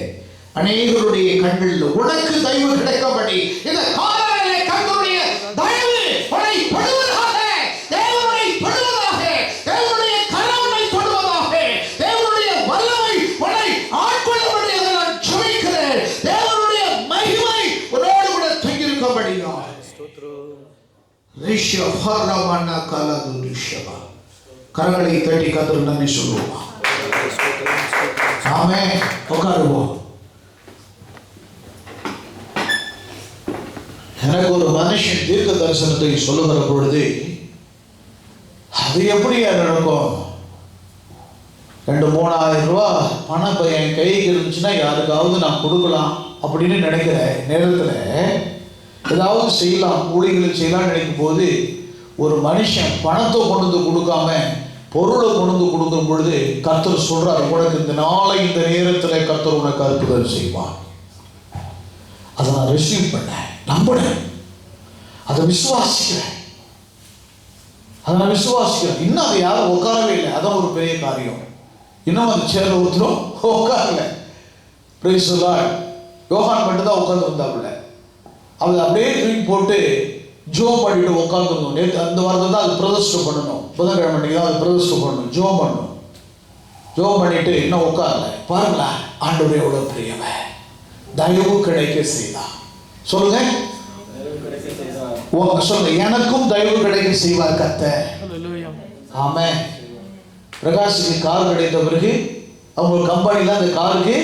அநேகருடைய கண்களில் உனக்கு தயவு கிடைக்கும்படி இந்த காலையிலே கர்த்தருடைய தயவு உன்னை படுவதாக, தேவனை படுவதாக, தேவனுடைய கரவனை தொடுவதாக, தேவனுடைய வல்லமை உன்னை ஆட்கொள்ளும்படியாக நான் ஜெபிக்கிறேன். தேவனுடைய மகிமை உன்னோடு கூட தங்கியிருக்கும்படியா. கரங்களை தட்டி கர்த்தர் நன்றி சொல்லுவோம். ஆமென். உட்காருவோம். எனக்கு ஒரு மனுஷன் தீர்க்க தரிசனத்தை சொல்லுகிற பொழுது அது எப்படியா நடக்கும்? 2-3,000 ரூபா பணம் இப்போ என் கைக்கு இருந்துச்சுன்னா யாருக்காவது நான் கொடுக்கலாம் அப்படின்னு நினைக்கிற நேரத்தில் ஏதாவது செய்யலாம், ஊழியர்கள் செய்யலாம்னு நினைக்கும் போது ஒரு மனுஷன் பணத்தை கொண்டு வந்து கொடுக்காம பொருளை கொண்டு வந்து கொடுக்கும் பொழுது கர்த்தர் சொல்றார், உனக்கு இந்த நாளை இந்த நேரத்தில் கர்த்தர் உனக்கு அற்புதம் செய்வான். அதை நான் ரிசீவ் பண்ணேன், நம்பினேன், அதை விசுவாசிக்கிறேன். இன்னும் அதை யாரும் உட்காரவே இல்லை. அதான் ஒரு பெரிய காரியம். இன்னும் அந்த சேர்ல ஒருத்தரும் உட்காரல. Price the Lord. யோகான் மட்டும் தான் உட்கார்ந்துருந்தாப்புல. அவர் அப்படியே தூக்கி போட்டு ஜோம் பண்ணிட்டு உட்காந்துருந்தோம். நேற்று அந்த வாரத்தில் தான் அது பிரதிஷ்டை பண்ணணும். புதன்கிழமை தான் அது பிரதிஷ்டை பண்ணணும், ஜோம் பண்ணணும். ஜோம் பண்ணிட்டு இன்னும் உட்கார்ல பாருங்களா, ஆண்டவர் எவ்வளவு பெரியவன், தயவு கிடைக்க செய்தான். சொல்லுங்க, சொல்லுங்க, எனக்கும் தயவு கிடைக்க செய்வார் கர்த்தர். ஆமென். பிரகாஷுக்கு கார் கிடைத்த பிறகு அவங்க கம்பெனில அந்த காருக்கு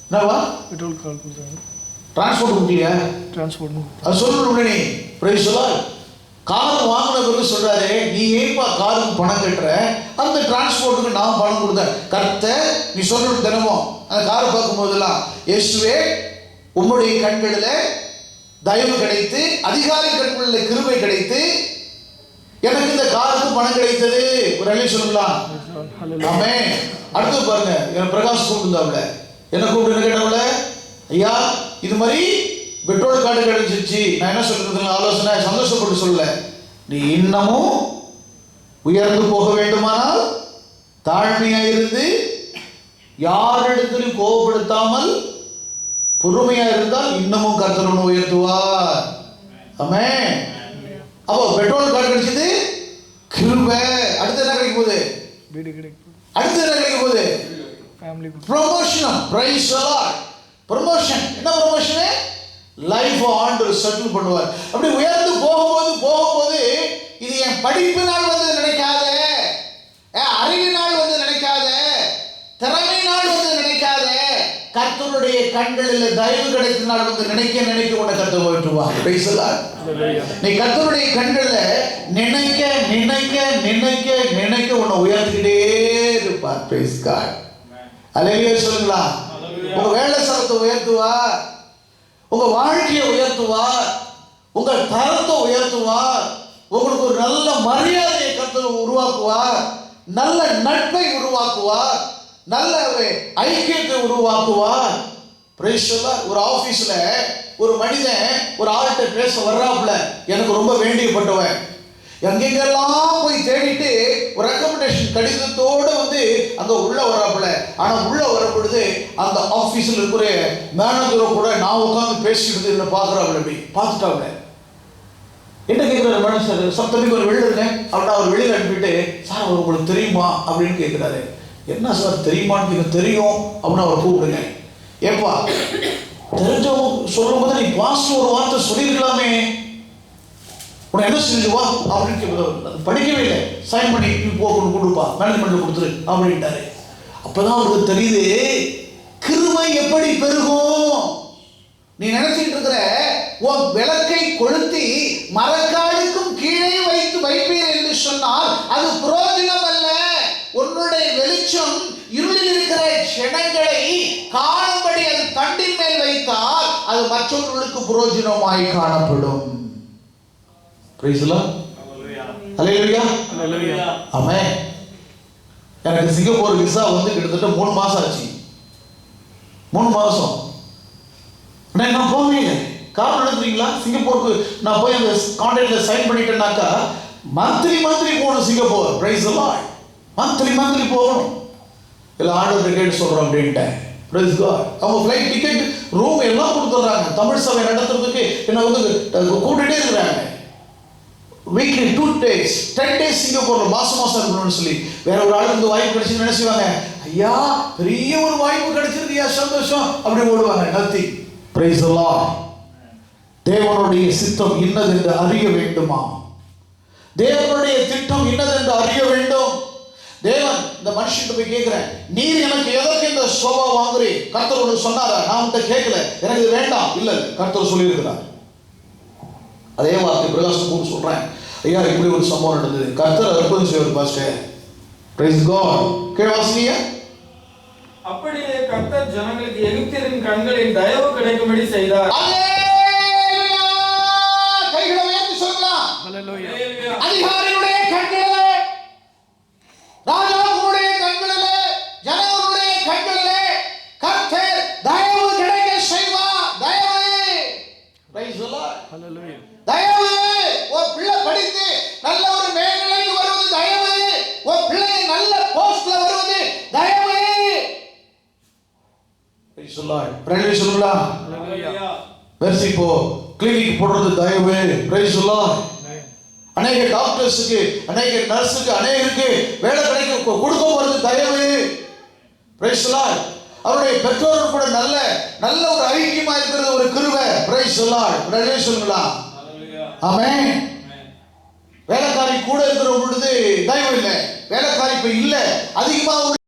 என்னவா பெட்ரோல் கார் கொடுத்தாங்க, டிரான்ஸ்போர்ட் கொடுத்தீங்க, டிரான்ஸ்போர்ட் அது சொல்லணும்னே. பிரைஸ் சொல்லார். கார் வாங்கின பிறகு சொல்றாரு, நீ ஏன்பா காருக்கு பணம் கட்டுற, அந்த டிரான்ஸ்போர்ட்டுக்கு நான் பணம் கொடுத்தேன். கர்த்தர் நீ சொல்லணும் தினமும் அந்த காரை பார்க்கும் போதெல்லாம், இயேசுவே உம்முடைய கண்களில் தயவு கிடைத்து, அதிகாரி கண்களில் கிருபை கிடைத்து, எனக்கு இந்த காருக்கு பணம் கிடைத்தது. ஒரு அழி சொல்லலாம். ஆமென். அடுத்து பாருங்க, எனக்கு பிரகாஷ் கூப்பிட்டுருந்தாப்புல, என்ன கூப்பிட்டு என்ன கேட்டவள, ஐயா இது மாதிரி பெட்ரோல் கார்டு கிடைச்சிருச்சு. நான் என்ன சொல்றது, ஆலோசனை சந்தோஷப்பட்டு சொல்லல, நீ இன்னமும் உயர்ந்து போக வேண்டுமானால் தாழ்மையா இருந்து யாரிடத்திலும் கோபப்படுத்தாமல் பொறுமையா இருந்தால் இன்னமும் கர்த்தர் உன்னை உயர்த்துவார். ஆமென். அப்போ பெட்ரோல் கார்டு கிடைச்சது கிருபை. அடுத்து என்ன கிடைக்க போகுது, வீடு கிடைக்கும். அடுத்து என்ன கிடைக்க போகுது, family promotion. Price the Lord. Promotion. என்ன ப்ரமோஷன்? லைஃப் ஆண்டவர் செட்டில் பண்ணுவார். அப்படி உயர்ந்து போகும்போது இது என் படிப்பினால் வந்து நினைக்காத, அறிவினால் வந்து நினைக்காத, திறமையினால் வந்து நினைக்காத, கர்த்தருடைய கண்களில் தயவு கிடைத்தனால் வந்து நினைக்க உன்னை கர்த்தர் உயர்த்துவார். Price the Lord. நீ கர்த்தருடைய கண்களில் நினைக்க உன்னை உயர்த்திக்கிட்டே இருப்பார். Price God. அல்லேலூயா சொல்லுங்களா. உங்க வேலை ஸ்தலத்தை உயர்த்துவார், உங்க வாழ்க்கையை உயர்த்துவார், உங்கள் தரத்தை உயர்த்துவார், உங்களுக்கு ஒரு நல்ல மரியாதையை கர்த்தர் உருவாக்குவார், நல்ல நட்பை உருவாக்குவார், நல்ல ஐக்கியத்தை உருவாக்குவார். Price the Lord. ஒரு ஆபீஸ்ல ஒரு மனிதன் ஒரு ஆள்கிட்ட பேச வர்றாப்புல, எனக்கு ரொம்ப வேண்டியப்பட்டவன், எங்கெங்கெல்லாம் போய் தேடிட்டு ஒரு ரெக்கமெண்டேஷன் கடிதத்தோடு வந்து அங்க உள்ள வர்றாப்புல. ஆனா உள்ள வரப்படுது அந்த ஆபீஸ்ல இருக்கிற மேனேஜரை கூட நான் உட்காந்து பேசிக்கிட்டு என்ன பாக்குறாப்புல, அப்படி பார்த்துட்டாப்புல. என்ன கேட்கிறாரு மனுஷன், சப்தமிக்கு ஒரு வெளியில இருக்கேன் அப்படின்னா அவர் வெளியில அனுப்பிட்டு, சார் அவர் உங்களுக்கு தெரியுமா அப்படின்னு கேட்கிறாரு. என்ன சார் தெரியுமான்னு கேட்க, தெரியும் அப்படின்னு அவர் கூப்பிடுங்க. ஏப்பா தெரிஞ்சவங்க சொல்லும் போது நீ பாஸ் ஒரு வார்த்தை சொல்லியிருக்கலாமே, உன்னை என்ன செஞ்சு வா அப்படின்னு கேட்க, படிக்கவே இல்லை, சைன் பண்ணி போகணும் கொடுப்பா, மேனேஜ்மெண்ட்ல கொடுத்துரு அப்படின்ட்டாரு. அப்பதான் அவருக்கு தெரியுது கிருபை எப்படி பெருகும். நீ நினைச்சிட்டு இருக்கிற உன் விளக்கை கொளுத்தி மரக்காடுக்கும் கீழே வைப்பீர் என்று சொன்னால் அது பிரயோஜனம் அல்ல. உன்னுடைய வெளிச்சம் இருளில் இருக்கிற ஜனங்களை காணும்படி அது தண்டின் மேல் வைத்தால் அது மற்றவர்களுக்கு பிரயோஜனமாய் காணப்படும். Praise the Lord. Hallelujah. Hallelujah. Amen. எனக்கு சிங்கப்பூர் விசா வந்து கிட்டத்தட்ட 3 மாசம் ஆச்சு. 3 மாசம் நான் போகவே இல்லை. காரணம் நடத்துறீங்களா, சிங்கப்பூருக்கு நான் போய் அந்த கான்ட்ராக்ட்ல சைன் பண்ணிட்டேன்னாக்கா மந்த்லி போகணும் Singapore. Praise the Lord. Monthly போகணும். இல்லை ஆர்டர் கேட்டு சொல்கிறோம் அப்படின்ட்டேன். Praise God. அவங்க ஃப்ளைட் டிக்கெட் ரூம் எல்லாம் கொடுத்துட்றாங்க. தமிழ் சபை நடத்துறதுக்கு என்ன வந்து கூட்டிகிட்டே இருக்கிறாங்க. வீக்லி 2 days 10 days சிங்கப்பூர்ல மாசம் இருக்கணும்னு சொல்லி வேற ஒரு ஆள் இந்த வாய்ப்பு கிடைச்சு நினைச்சுவாங்க, ஐயா பெரிய ஒரு வாய்ப்பு கிடைச்சிருக்கு, ஐயா சந்தோஷம் அப்படி ஓடுவாங்க. நத்தி. Praise the Lord. தேவனுடைய சித்தம் இன்னதென்று அறிய வேண்டுமா, தேவனுடைய திட்டம் இன்னதென்று அறிய வேண்டும். தேவன் இந்த மனுஷன் போய் கேட்கிறேன், நீர் எனக்கு எதற்கு இந்த சோபா வாங்குறீ, கர்த்தரோடு சொன்னாரா, நான் உன்கிட்ட கேட்கல, எனக்கு இது வேண்டாம். இல்ல கர்த்தர் சொல்லியிருக்கிறார். அதே வார்த்தை பிரகாசம் கூட சொல்றேன், ஐயா இப்படி ஒரு சம்பவம் நடந்தது, கர்த்தர் அற்புதம் செய்வார் பாஸ்டர். Price God. கேவாசிய அப்படியே கர்த்தர் ஜனங்களுக்கு எகிப்தியரின் கண்களில் தயவு கிடைக்கும்படி செய்தார். ஹல்லேலூயா. கைகளை உயர்த்தி சொல்லலாம். ஹல்லேலூயா. அதிகாரியுடைய கண்களிலே, ராஜாவுடைய கண்களிலே, ஜனங்களுடைய கண்களிலே கர்த்தர் தயவு கிடைக்க செய்வார். தயவு. Praise the Lord. ஹல்லேலூயா. தயவு. ஒரு பிள்ளை படித்து நல்ல ஒரு மேல்நிலைக்கு வருவது தயவு. ஒரு பிள்ளை நல்ல போஸ்ட்ல வருவது தயவு. Praise the Lord. பிரைஸ் சொல்லலாம். ஹல்லேலூயா. வெர்சி போ கிளினிக் போடுறது தயவு. Praise the Lord. அநேக டாக்டர்ஸுக்கு, அநேக நர்ஸுக்கு, அநேகருக்கு வேலை கிடைக்க கொடுக்க போறது தயவு. Praise the Lord. அவருடைய பெற்றோரும் கூட நல்ல நல்ல ஒரு ஐக்கியமா இருக்கிறது ஒரு கிருபை. Price the Lord. சொல்லுங்களா? ஆமென். வேலைக்காரி கூட இருக்கிற பொழுது தயவு இல்லை. வேலைக்காரி இப்ப இல்லை, அதிகமாக